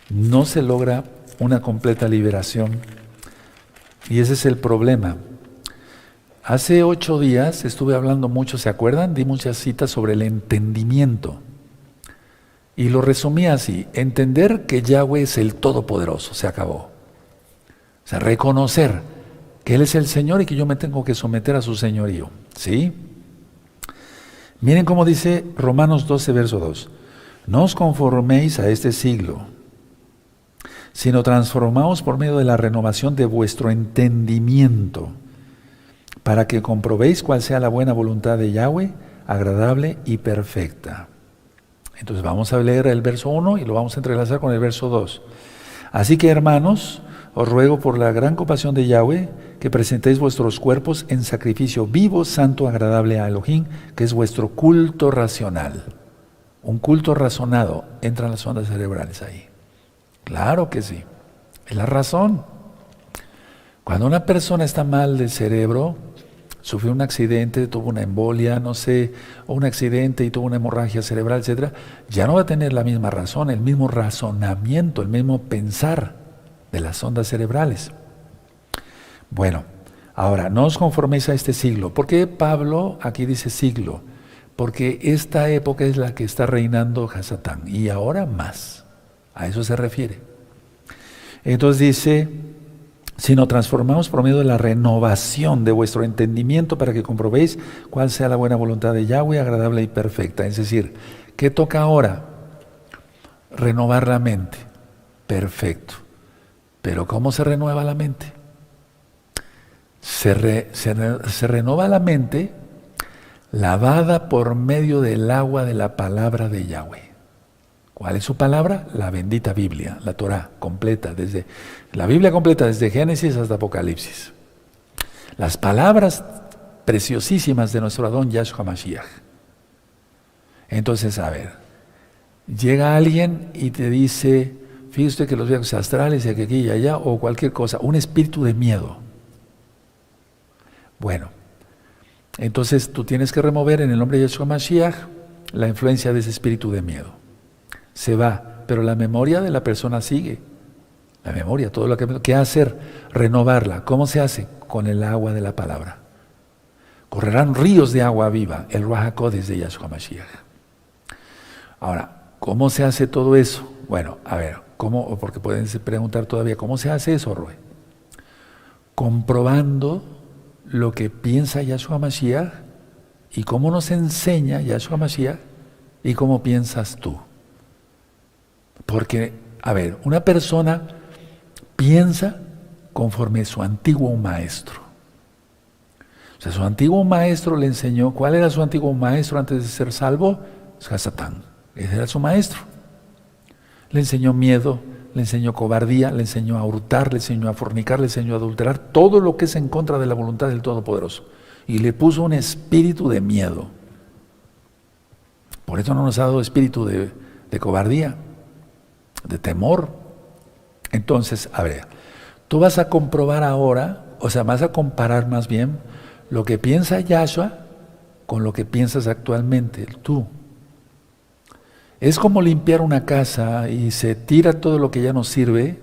no se logra una completa liberación, y ese es el problema. Hace 8 días estuve hablando mucho, ¿se acuerdan? Di muchas citas sobre el entendimiento. Y lo resumí así: entender que Yahweh es el Todopoderoso, se acabó. O sea, reconocer que Él es el Señor y que yo me tengo que someter a su señorío. ¿Sí? Miren cómo dice Romanos 12, verso 2. No os conforméis a este siglo, sino transformaos por medio de la renovación de vuestro entendimiento, para que comprobéis cuál sea la buena voluntad de Yahweh, agradable y perfecta. Entonces vamos a leer el verso 1 y lo vamos a entrelazar con el verso 2. Así que, hermanos, os ruego por la gran compasión de Yahweh que presentéis vuestros cuerpos en sacrificio vivo, santo, agradable a Elohim, que es vuestro culto racional. Un culto razonado. Entran las ondas cerebrales ahí. Claro que sí. Es la razón. Cuando una persona está mal del cerebro, sufrió un accidente, tuvo una embolia, no sé, o un accidente y tuvo una hemorragia cerebral, etcétera, ya no va a tener la misma razón, el mismo razonamiento, el mismo pensar de las ondas cerebrales. Bueno, ahora, no os conforméis a este siglo. ¿Por qué Pablo aquí dice siglo? Porque esta época es la que está reinando Hasatán, y ahora más. A eso se refiere. Entonces dice, sino transformamos por medio de la renovación de vuestro entendimiento para que comprobéis cuál sea la buena voluntad de Yahweh, agradable y perfecta. Es decir, ¿qué toca ahora? Renovar la mente. Perfecto. Pero ¿cómo se renueva la mente? Se renueva la mente lavada por medio del agua de la palabra de Yahweh. ¿Cuál es su palabra? La bendita Biblia, la Torah completa, la Biblia completa desde Génesis hasta Apocalipsis. Las palabras preciosísimas de nuestro Adón Yahshua Mashiach. Entonces, a ver, llega alguien y te dice, fíjate que los viajes astrales y aquí y allá, o cualquier cosa, un espíritu de miedo. Bueno, entonces tú tienes que remover en el nombre de Yahshua Mashiach la influencia de ese espíritu de miedo. Se va, pero la memoria de la persona sigue. La memoria, todo lo que hacer, renovarla. ¿Cómo se hace? Con el agua de la palabra. Correrán ríos de agua viva, el Ruach HaKodesh de Yahshua Mashiach. Ahora, ¿cómo se hace todo eso? Bueno, a ver, ¿cómo? Porque pueden preguntar todavía, ¿cómo se hace eso, Roe? Comprobando lo que piensa Yahshua Mashiach y cómo nos enseña Yahshua Mashiach y cómo piensas tú. Porque, a ver, una persona piensa conforme su antiguo maestro. O sea, su antiguo maestro le enseñó, ¿cuál era su antiguo maestro antes de ser salvo? Hasatán, ese era su maestro. Le enseñó miedo, le enseñó cobardía, le enseñó a hurtar, le enseñó a fornicar, le enseñó a adulterar, todo lo que es en contra de la voluntad del Todopoderoso. Y le puso un espíritu de miedo. Por eso no nos ha dado espíritu de cobardía, de temor. Entonces, a ver, tú vas a comprobar ahora, o sea, vas a comparar más bien lo que piensa Yahshua con lo que piensas actualmente, tú. Es como limpiar una casa y se tira todo lo que ya no sirve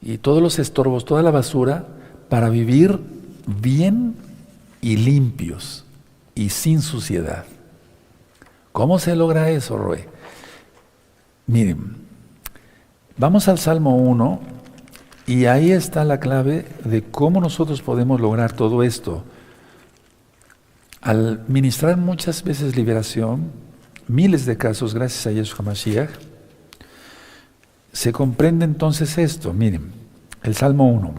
y todos los estorbos, toda la basura para vivir bien y limpios y sin suciedad. ¿Cómo se logra eso, Roe? Miren, vamos al Salmo 1 y ahí está la clave de cómo nosotros podemos lograr todo esto. Al ministrar muchas veces liberación, miles de casos gracias a Yahshua Mashiach, se comprende entonces esto. Miren, el Salmo 1.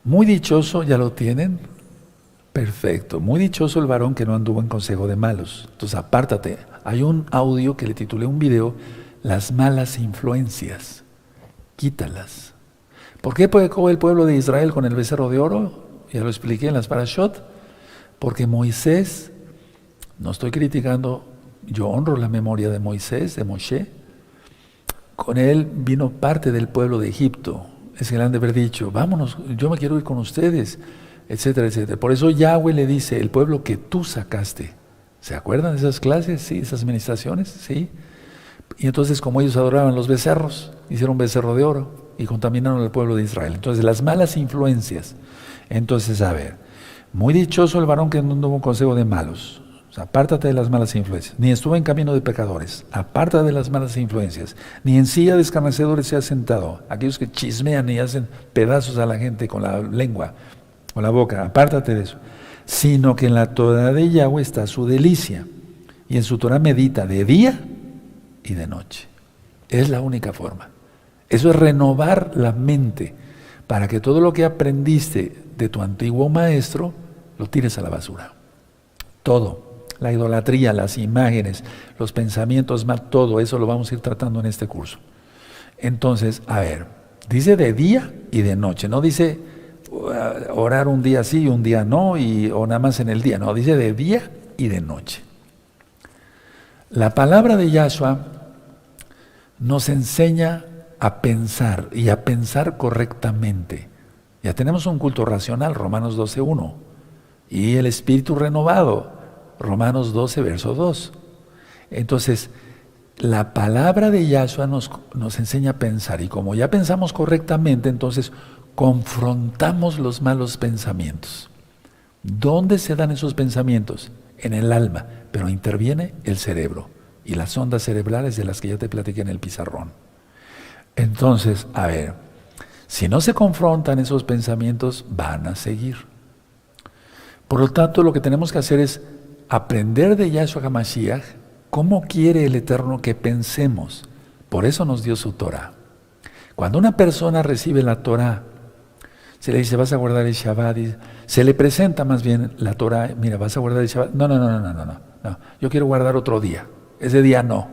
Muy dichoso, ¿ya lo tienen? Perfecto. Muy dichoso el varón que no anduvo en consejo de malos. Entonces apártate. Hay un audio que le titulé un video, las malas influencias. Quítalas. ¿Por qué pecó el pueblo de Israel con el becerro de oro? Ya lo expliqué en las parashot. Porque Moisés, no estoy criticando, yo honro la memoria de Moisés, de Moshe. Con él vino parte del pueblo de Egipto. Es que le han de haber dicho, vámonos, yo me quiero ir con ustedes, etcétera, etcétera. Por eso Yahweh le dice, el pueblo que tú sacaste. ¿Se acuerdan de esas clases? Sí, esas administraciones, sí. Y entonces, como ellos adoraban los becerros, hicieron un becerro de oro y contaminaron al pueblo de Israel. Entonces, las malas influencias. Entonces, a ver, muy dichoso el varón que no tuvo un consejo de malos. O sea, apártate de las malas influencias. Ni estuvo en camino de pecadores. Apártate de las malas influencias. Ni en silla de escarnecedores se ha sentado. Aquellos que chismean y hacen pedazos a la gente con la lengua, con la boca. Apártate de eso. Sino que en la Torah de Yahweh está su delicia. Y en su Torah medita de día y de noche. Es la única forma. Eso es renovar la mente para que todo lo que aprendiste de tu antiguo maestro lo tires a la basura. Todo. La idolatría, las imágenes, los pensamientos mal, todo eso lo vamos a ir tratando en este curso. Entonces, a ver, dice de día y de noche, no dice orar un día sí y un día no, o nada más en el día, no, dice de día y de noche. La palabra de Yahshua nos enseña a pensar y a pensar correctamente. Ya tenemos un culto racional, Romanos 12:1, y el espíritu renovado, Romanos 12, verso 2. Entonces, la palabra de Yahshua nos enseña a pensar, y como ya pensamos correctamente, entonces confrontamos los malos pensamientos. ¿Dónde se dan esos pensamientos? En el alma, pero interviene el cerebro y las ondas cerebrales de las que ya te platiqué en el pizarrón. Entonces, a ver, si no se confrontan esos pensamientos, van a seguir. Por lo tanto, lo que tenemos que hacer es aprender de Yahshua HaMashiach cómo quiere el Eterno que pensemos. Por eso nos dio su Torah. Cuando una persona recibe la Torah, se le dice, vas a guardar el Shabbat, y se le presenta más bien la Torah, mira, vas a guardar el Shabbat. No, yo quiero guardar otro día. Ese día no.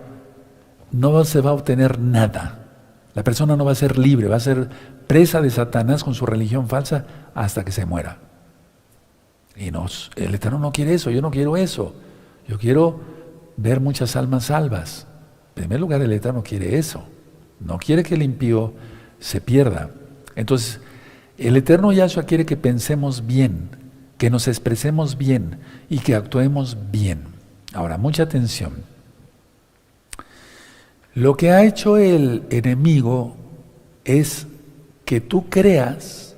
No se va a obtener nada. La persona no va a ser libre, va a ser presa de Satanás con su religión falsa hasta que se muera. Y el Eterno no quiere eso, yo no quiero eso. Yo quiero ver muchas almas salvas. En primer lugar, el Eterno quiere eso. No quiere que el impío se pierda. Entonces, el Eterno Yahshua quiere que pensemos bien, que nos expresemos bien y que actuemos bien. Ahora, mucha atención. Lo que ha hecho el enemigo es que tú creas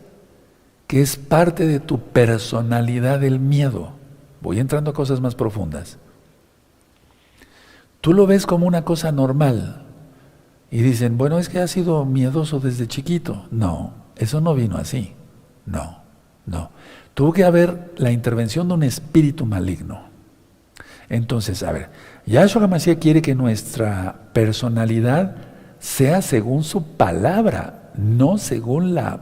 que es parte de tu personalidad el miedo. Voy entrando a cosas más profundas. Tú lo ves como una cosa normal y dicen, bueno, es que has sido miedoso desde chiquito. No, eso no vino así. No. Tuvo que haber la intervención de un espíritu maligno. Entonces, a ver, Yahshua HaMashiach quiere que nuestra personalidad sea según su palabra, no según la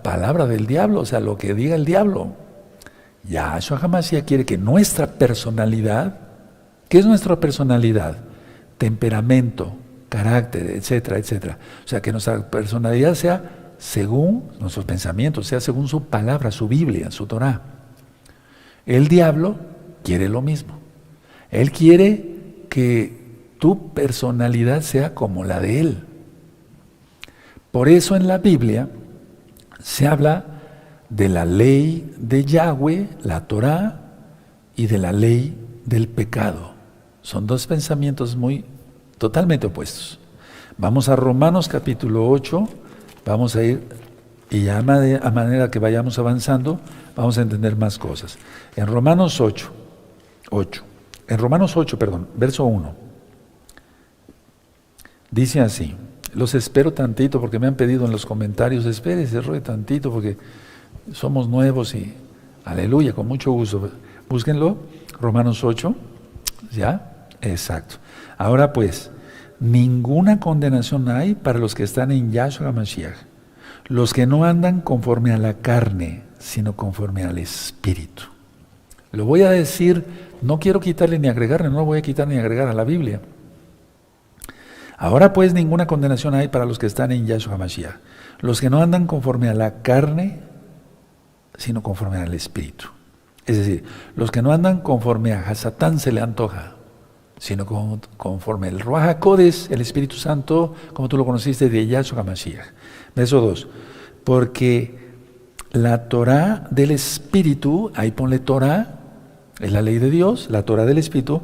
palabra del diablo, o sea, lo que diga el diablo. Yahshua HaMashiach quiere que nuestra personalidad, ¿qué es nuestra personalidad? Temperamento, carácter, etcétera, etcétera. O sea, que nuestra personalidad sea según nuestros pensamientos, sea según su palabra, su Biblia, su Torah. El diablo quiere lo mismo. Él quiere que tu personalidad sea como la de él. Por eso en la Biblia se habla de la ley de Yahweh, la Torah, y de la ley del pecado. Son dos pensamientos totalmente opuestos. Vamos a Romanos capítulo 8, vamos a ir, y ya a manera que vayamos avanzando, vamos a entender más cosas. En Romanos 8, verso 1, dice así, los espero tantito porque me han pedido en los comentarios, espérese, Roy, tantito porque somos nuevos y aleluya, con mucho gusto. Búsquenlo, Romanos 8, ¿ya? Exacto. Ahora pues, ninguna condenación hay para los que están en Yahshua HaMashiach, los que no andan conforme a la carne, sino conforme al Espíritu. Lo voy a decir, no quiero quitarle ni agregarle, no lo voy a quitar ni agregar a la Biblia. Ahora pues ninguna condenación hay para los que están en Yahshua HaMashiach, los que no andan conforme a la carne, sino conforme al Espíritu. Es decir, los que no andan conforme a Satán se le antoja, sino conforme el Ruach HaKodesh, el Espíritu Santo, como tú lo conociste de Yahshua HaMashiach. Verso 2, porque la Torah del Espíritu, ahí ponle Torah, es la ley de Dios, la Torah del Espíritu,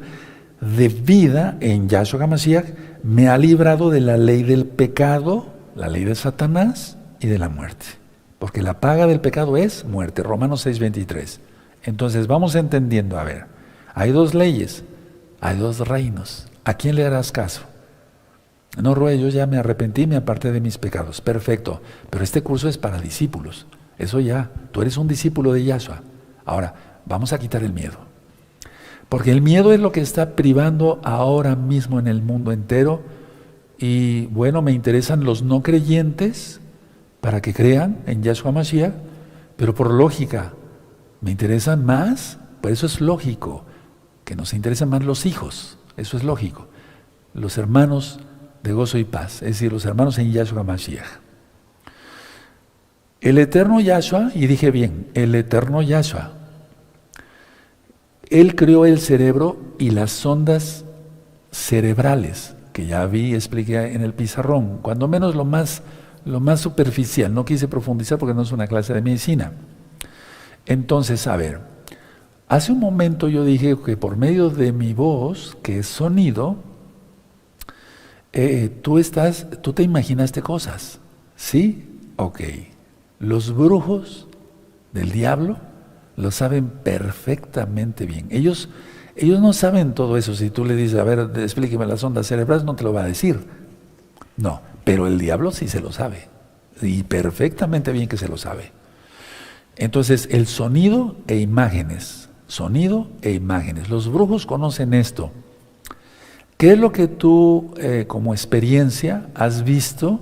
de vida en Yahshua HaMashiach, me ha librado de la ley del pecado, la ley de Satanás y de la muerte. Porque la paga del pecado es muerte, Romanos 6:23. Entonces vamos entendiendo, a ver, hay dos leyes, hay dos reinos. ¿A quién le harás caso? No, Roe, yo ya me arrepentí, me aparté de mis pecados. Perfecto, pero este curso es para discípulos. Eso ya, tú eres un discípulo de Yahshua. Ahora, vamos a quitar el miedo. Porque el miedo es lo que está privando ahora mismo en el mundo entero. Y bueno, me interesan los no creyentes para que crean en Yahshua Mashiach, pero por lógica, me interesan más, por eso es lógico, que nos interesan más los hijos, eso es lógico. Los hermanos de gozo y paz, es decir, los hermanos en Yahshua Mashiach. El eterno Yahshua, y dije bien, el eterno Yahshua, Él creó el cerebro y las ondas cerebrales, que ya expliqué en el pizarrón, cuando menos lo más superficial, no quise profundizar porque no es una clase de medicina. Entonces, a ver, hace un momento yo dije que por medio de mi voz, que es sonido, tú te imaginaste cosas, ¿sí? Ok. Los brujos del diablo lo saben perfectamente bien. Ellos no saben todo eso. Si tú le dices, a ver, explíqueme las ondas cerebrales, no te lo va a decir. No, pero el diablo sí se lo sabe, y perfectamente bien que se lo sabe. Entonces, el sonido e imágenes, los brujos conocen esto. ¿Qué es lo que tú, como experiencia, has visto?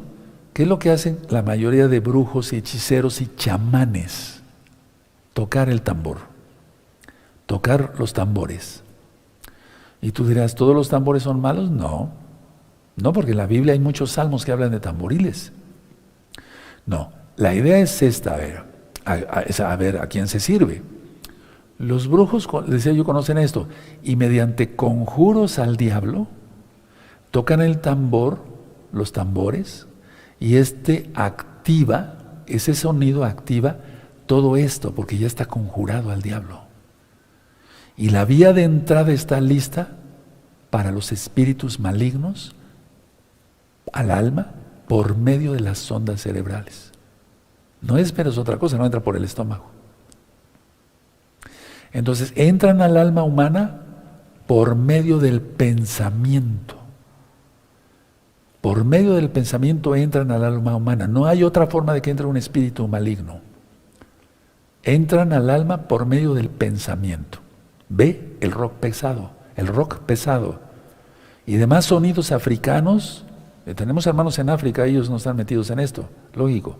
¿Qué es lo que hacen la mayoría de brujos y hechiceros y chamanes? Tocar el tambor, tocar los tambores. Y tú dirás, ¿todos los tambores son malos? No, no, porque en la Biblia hay muchos salmos que hablan de tamboriles. No, la idea es esta, a ver a quién se sirve. Los brujos, decía yo, conocen esto, y mediante conjuros al diablo, tocan el tambor, los tambores, y ese sonido activa todo esto, porque ya está conjurado al diablo. Y la vía de entrada está lista para los espíritus malignos al alma por medio de las ondas cerebrales. No esperes otra cosa, no entra por el estómago. Entonces entran al alma humana por medio del pensamiento. Por medio del pensamiento entran al alma humana. No hay otra forma de que entre un espíritu maligno. Entran al alma por medio del pensamiento. Ve el rock pesado. Y demás sonidos africanos. Tenemos hermanos en África, ellos no están metidos en esto, lógico.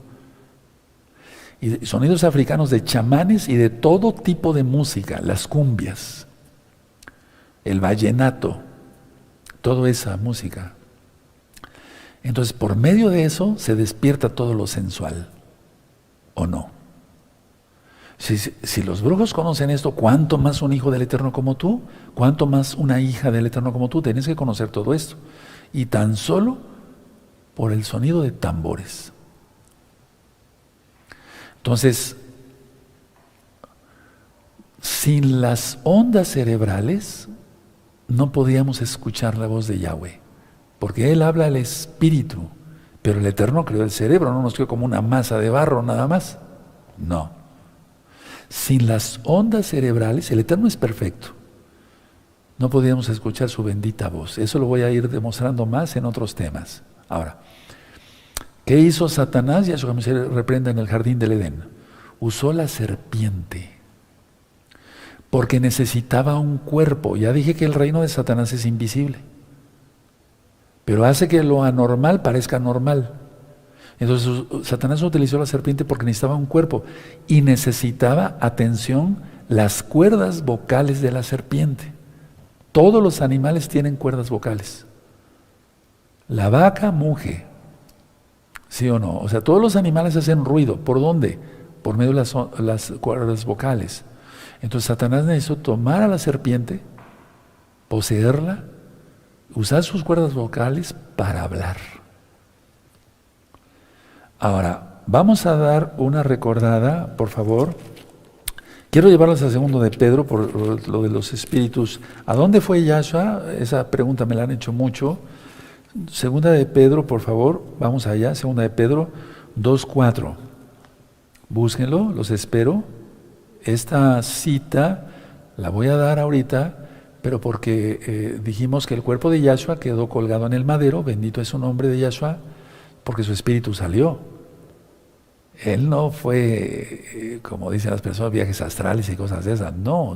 Y sonidos africanos de chamanes y de todo tipo de música, las cumbias, el vallenato, toda esa música. Entonces, por medio de eso se despierta todo lo sensual, ¿o no? Si los brujos conocen esto, ¿cuánto más un hijo del Eterno como tú? ¿Cuánto más una hija del Eterno como tú? Tienes que conocer todo esto. Y tan solo por el sonido de tambores. Entonces, sin las ondas cerebrales, no podíamos escuchar la voz de Yahweh, porque Él habla al espíritu, pero el Eterno creó el cerebro, no nos creó como una masa de barro nada más. No. Sin las ondas cerebrales, el Eterno es perfecto. No podíamos escuchar su bendita voz. Eso lo voy a ir demostrando más en otros temas. Ahora, ¿qué hizo Satanás? Yahshua se reprenda en el jardín del Edén. Usó la serpiente, porque necesitaba un cuerpo. Ya dije que el reino de Satanás es invisible, pero hace que lo anormal parezca normal. Entonces Satanás utilizó la serpiente porque necesitaba un cuerpo y necesitaba, atención, las cuerdas vocales de la serpiente. Todos los animales tienen cuerdas vocales. La vaca muge, ¿sí o no? O sea, todos los animales hacen ruido. ¿Por dónde? Por medio de las cuerdas vocales. Entonces Satanás necesitó tomar a la serpiente, poseerla, usar sus cuerdas vocales para hablar. Ahora, vamos a dar una recordada, por favor. Quiero llevarlos a 2 de Pedro por lo de los espíritus. ¿A dónde fue Yahshua? Esa pregunta me la han hecho mucho. 2 de Pedro, por favor, vamos allá. 2 de Pedro 2:4. Búsquenlo, los espero. Esta cita la voy a dar ahorita, pero porque dijimos que el cuerpo de Yahshua quedó colgado en el madero, bendito es su nombre de Yahshua, porque su espíritu salió. Él no fue, como dicen las personas, viajes astrales y cosas de esas. No,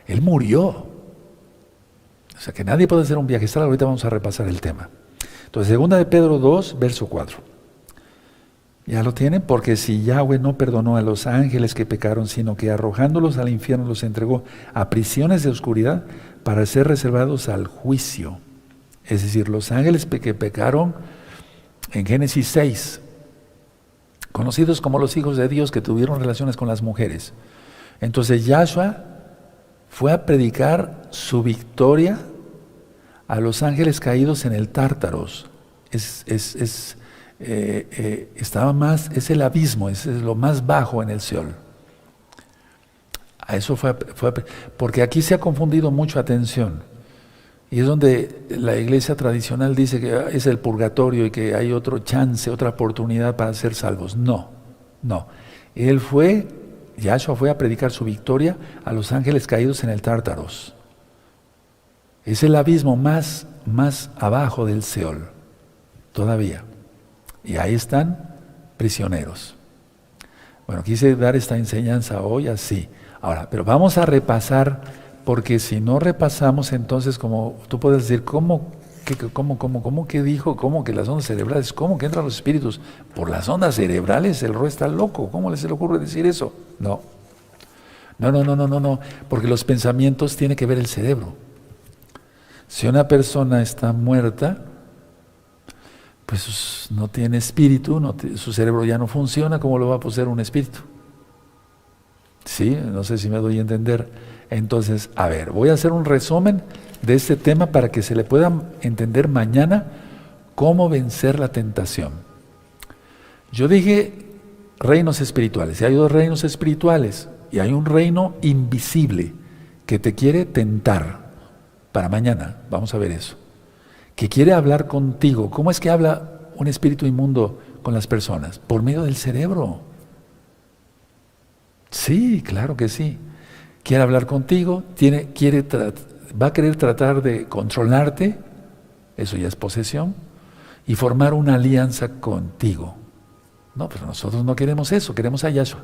él murió. O sea que nadie puede hacer un viaje astral. Ahorita vamos a repasar el tema. Entonces, 2 de Pedro 2, verso 4. Ya lo tienen, porque si Yahweh no perdonó a los ángeles que pecaron, sino que arrojándolos al infierno los entregó a prisiones de oscuridad para ser reservados al juicio. Es decir, los ángeles que pecaron en Génesis 6, conocidos como los hijos de Dios que tuvieron relaciones con las mujeres. Entonces Yahshua fue a predicar su victoria a los ángeles caídos en el Tártaros. Es el abismo, es lo más bajo en el Seol. A eso fue porque aquí se ha confundido mucho, atención. Y es donde la iglesia tradicional dice que es el purgatorio y que hay otro chance, otra oportunidad para ser salvos. No. Yahshua fue a predicar su victoria a los ángeles caídos en el Tártaros. Es el abismo más abajo del Seol. todavía. Y ahí están prisioneros. Bueno, quise dar esta enseñanza hoy así. Ahora, pero vamos a repasar, porque si no repasamos, entonces, como tú puedes decir, ¿cómo que dijo? ¿Cómo que las ondas cerebrales? ¿Cómo que entran los espíritus? Por las ondas cerebrales, el Ro está loco. ¿Cómo se le ocurre decir eso? No, porque los pensamientos tienen que ver el cerebro. Si una persona está muerta, pues no tiene espíritu, su cerebro ya no funciona, ¿cómo lo va a poseer un espíritu? Sí, no sé si me doy a entender. Entonces, a ver, voy a hacer un resumen de este tema para que se le pueda entender mañana cómo vencer la tentación. Yo dije reinos espirituales, y hay dos reinos espirituales, y hay un reino invisible que te quiere tentar. Para mañana, vamos a ver eso. Que quiere hablar contigo. ¿Cómo es que habla un espíritu inmundo con las personas? Por medio del cerebro. Sí, claro que sí. Quiere hablar contigo, va a querer tratar de controlarte, eso ya es posesión, y formar una alianza contigo. No, pero nosotros no queremos eso, queremos a Yahshua.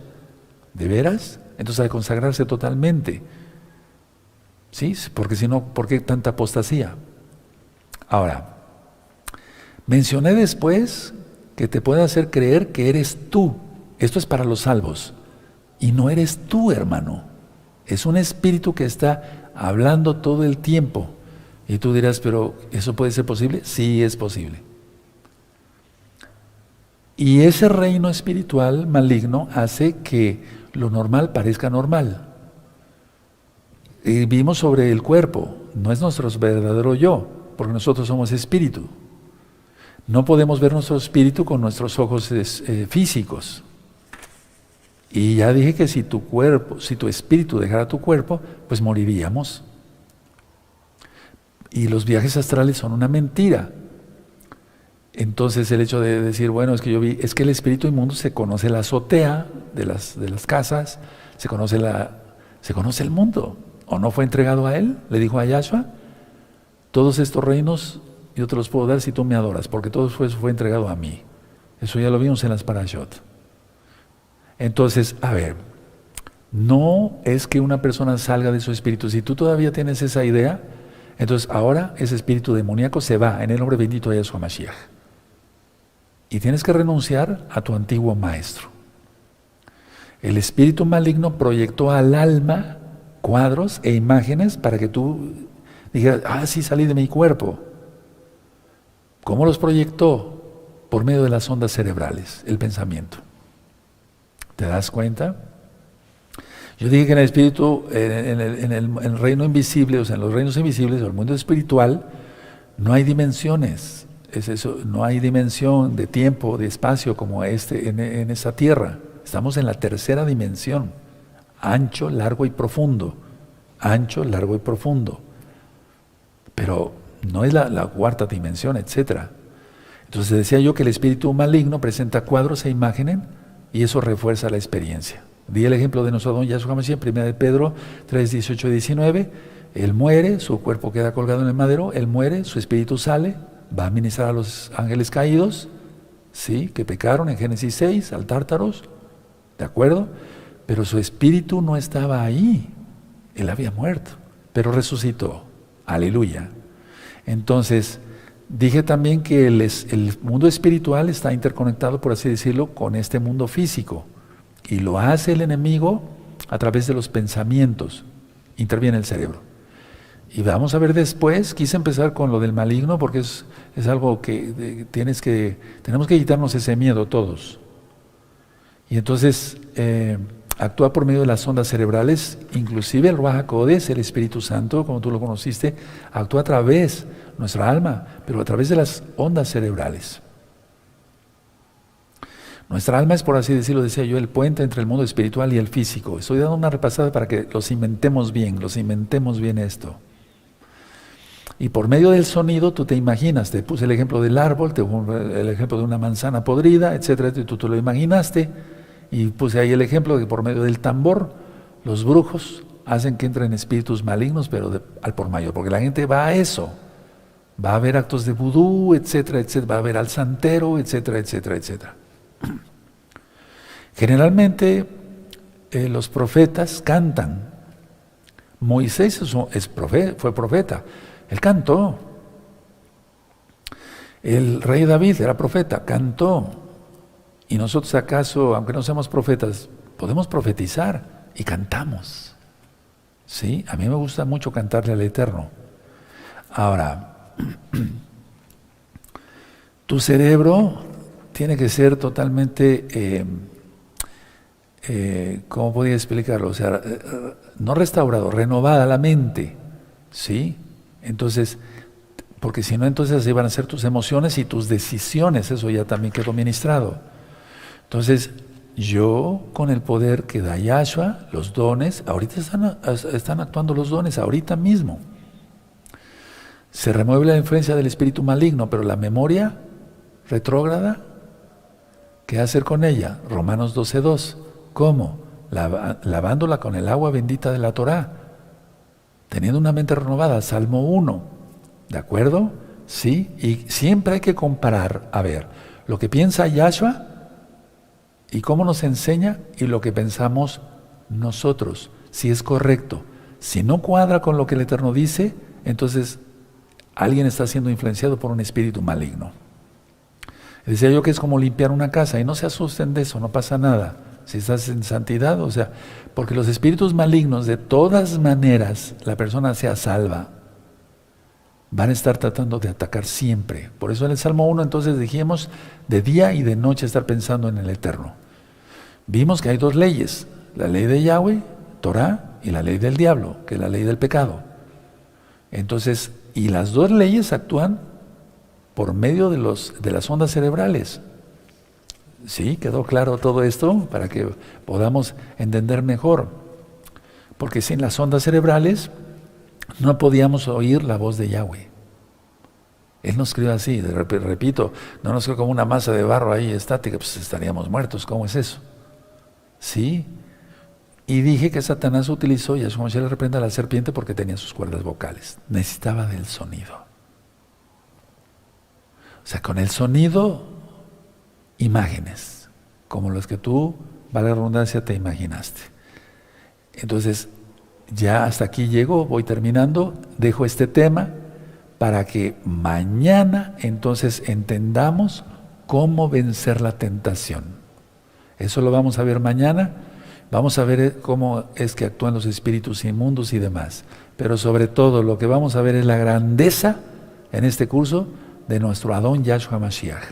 ¿De veras? Entonces hay que consagrarse totalmente. ¿Sí? Porque si no, ¿por qué tanta apostasía? Ahora, mencioné después que te puede hacer creer que eres tú. Esto es para los salvos. Y no eres tú, hermano. Es un espíritu que está hablando todo el tiempo. Y tú dirás, ¿pero eso puede ser posible? Sí, es posible. Y ese reino espiritual maligno hace que lo normal parezca normal. Y vimos sobre el cuerpo, no es nuestro verdadero yo, porque nosotros somos espíritu. No podemos ver nuestro espíritu con nuestros ojos físicos. Y ya dije que si tu espíritu dejara tu cuerpo, pues moriríamos. Y los viajes astrales son una mentira. Entonces el hecho de decir, bueno, es que el espíritu inmundo se conoce la azotea de las casas, se conoce el mundo. ¿O no fue entregado a él? Le dijo a Yahshua, todos estos reinos yo te los puedo dar si tú me adoras, porque todo eso fue entregado a mí. Eso ya lo vimos en las Parashot. Entonces, a ver, no es que una persona salga de su espíritu. Si tú todavía tienes esa idea, entonces ahora ese espíritu demoníaco se va en el nombre bendito de Yahshua Mashiach. Y tienes que renunciar a tu antiguo maestro. El espíritu maligno proyectó al alma cuadros e imágenes para que tú dijeras, sí salí de mi cuerpo. ¿Cómo los proyectó? Por medio de las ondas cerebrales, el pensamiento. ¿Te das cuenta? Yo dije que en el espíritu, en el reino invisible, o sea, en los reinos invisibles, o el mundo espiritual, no hay dimensiones. Es eso, no hay dimensión de tiempo, de espacio como en esa tierra. Estamos en la tercera dimensión. Ancho, largo y profundo. Ancho, largo y profundo. Pero no es la cuarta dimensión, etc. Entonces decía yo que el espíritu maligno presenta cuadros e imágenes y eso refuerza la experiencia. Di el ejemplo de nuestro don Yahshua Mashiach, 1 de Pedro 3, 18 y 19. Él muere, su cuerpo queda colgado en el madero, él muere, su espíritu sale, va a ministrar a los ángeles caídos, ¿sí? Que pecaron en Génesis 6, al Tártaros, ¿de acuerdo? Pero su espíritu no estaba ahí, él había muerto, pero resucitó, aleluya. Entonces, dije también que el mundo espiritual está interconectado, por así decirlo, con este mundo físico, y lo hace el enemigo a través de los pensamientos, interviene el cerebro. Y vamos a ver después, quise empezar con lo del maligno, porque es algo que tenemos que quitarnos ese miedo todos. Y entonces, actúa por medio de las ondas cerebrales, inclusive el Ruach HaKodesh, el Espíritu Santo, como tú lo conociste, actúa a través de nuestra alma, pero a través de las ondas cerebrales. Nuestra alma es, por así decirlo, decía yo, el puente entre el mundo espiritual y el físico. Estoy dando una repasada para que los inventemos bien esto. Y por medio del sonido tú te imaginas, te puse el ejemplo del árbol, te puse el ejemplo de una manzana podrida, etcétera, y tú te lo imaginaste. Y puse ahí el ejemplo de que por medio del tambor, los brujos hacen que entren espíritus malignos, pero al por mayor, porque la gente va a eso. Va a haber actos de vudú, etcétera, etcétera. Va a haber al santero, etcétera, etcétera, etcétera. Generalmente los profetas cantan. Moisés fue profeta, él cantó. El rey David era profeta, cantó. Y nosotros acaso, aunque no seamos profetas, podemos profetizar y cantamos. ¿Sí? A mí me gusta mucho cantarle al Eterno. Ahora, tu cerebro tiene que ser totalmente, ¿cómo podría explicarlo? O sea, no restaurado, renovada la mente. ¿Sí? Entonces, porque si no, entonces así van a ser tus emociones y tus decisiones. Eso ya también quedó ministrado. Entonces, yo con el poder que da Yahshua, los dones, ahorita están actuando los dones, ahorita mismo. Se remueve la influencia del espíritu maligno, pero la memoria retrógrada, ¿qué hacer con ella? Romanos 12:2. ¿Cómo? Lavándola con el agua bendita de la Torá, teniendo una mente renovada, Salmo 1. ¿De acuerdo? Sí, y siempre hay que comparar, a ver, lo que piensa Yahshua y cómo nos enseña y lo que pensamos nosotros, si es correcto. Si no cuadra con lo que el Eterno dice, entonces alguien está siendo influenciado por un espíritu maligno. Decía yo que es como limpiar una casa, y no se asusten de eso, no pasa nada. Si estás en santidad, o sea, porque los espíritus malignos, de todas maneras, la persona sea salva, van a estar tratando de atacar siempre. Por eso en el Salmo 1 entonces dijimos, de día y de noche estar pensando en el Eterno. Vimos que hay dos leyes, la ley de Yahweh, Torah, y la ley del diablo, que es la ley del pecado. Entonces, y las dos leyes actúan por medio de las ondas cerebrales. ¿Sí? ¿Quedó claro todo esto? Para que podamos entender mejor. Porque sin las ondas cerebrales no podíamos oír la voz de Yahweh. Él nos creó así, repito, no nos creó como una masa de barro ahí estática, pues estaríamos muertos. ¿Cómo es eso? ¿Sí? Y dije que Satanás utilizó, y Yahshua Mashiach le reprenda a la serpiente porque tenía sus cuerdas vocales. Necesitaba del sonido. O sea, con el sonido, imágenes, como las que tú, vale la redundancia, te imaginaste. Entonces, ya hasta aquí llego, voy terminando, dejo este tema para que mañana entonces entendamos cómo vencer la tentación. Eso lo vamos a ver mañana, vamos a ver cómo es que actúan los espíritus inmundos y demás. Pero sobre todo lo que vamos a ver es la grandeza en este curso de nuestro Adón Yahshua Mashiach.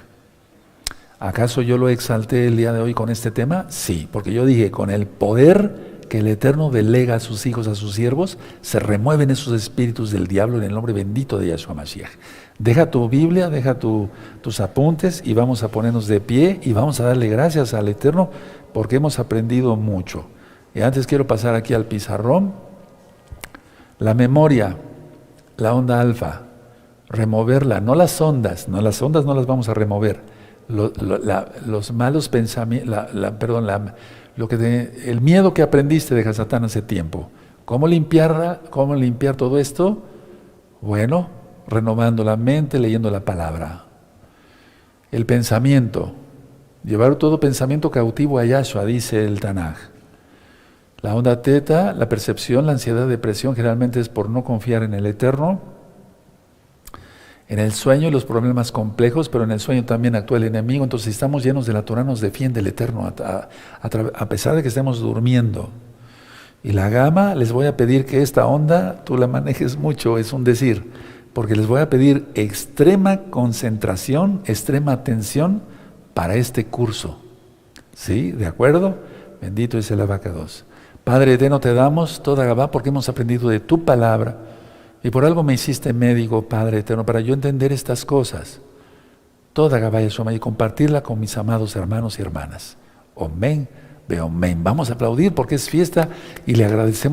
¿Acaso yo lo exalté el día de hoy con este tema? Sí, porque yo dije, con el poder que el Eterno delega a sus hijos, a sus siervos, se remueven esos espíritus del diablo en el nombre bendito de Yahshua Mashiach. Deja tu Biblia, deja tus apuntes y vamos a ponernos de pie y vamos a darle gracias al Eterno porque hemos aprendido mucho. Y antes quiero pasar aquí al pizarrón. La memoria, la onda alfa, removerla, no las ondas no las vamos a remover. Los malos pensamientos, el miedo que aprendiste de Hasatán hace tiempo. ¿Cómo limpiar todo esto? Bueno, renovando la mente, leyendo la palabra. El pensamiento, llevar todo pensamiento cautivo a Yahshua, dice el Tanaj. La onda teta, la percepción, la ansiedad, depresión, generalmente es por no confiar en el Eterno. En el sueño los problemas complejos, pero en el sueño también actúa el enemigo. Entonces, si estamos llenos de la Torah, nos defiende el Eterno a pesar de que estemos durmiendo. Y la gama, les voy a pedir que esta onda tú la manejes mucho, es un decir, porque les voy a pedir extrema concentración, extrema atención para este curso. ¿Sí? ¿De acuerdo? Bendito es el Abacados. Padre eterno, te damos toda Gabá porque hemos aprendido de tu palabra. Y por algo me hiciste médico, Padre eterno, para yo entender estas cosas. Toda Gabá Yeshua y compartirla con mis amados hermanos y hermanas. Amén, ve amén. Vamos a aplaudir porque es fiesta y le agradecemos.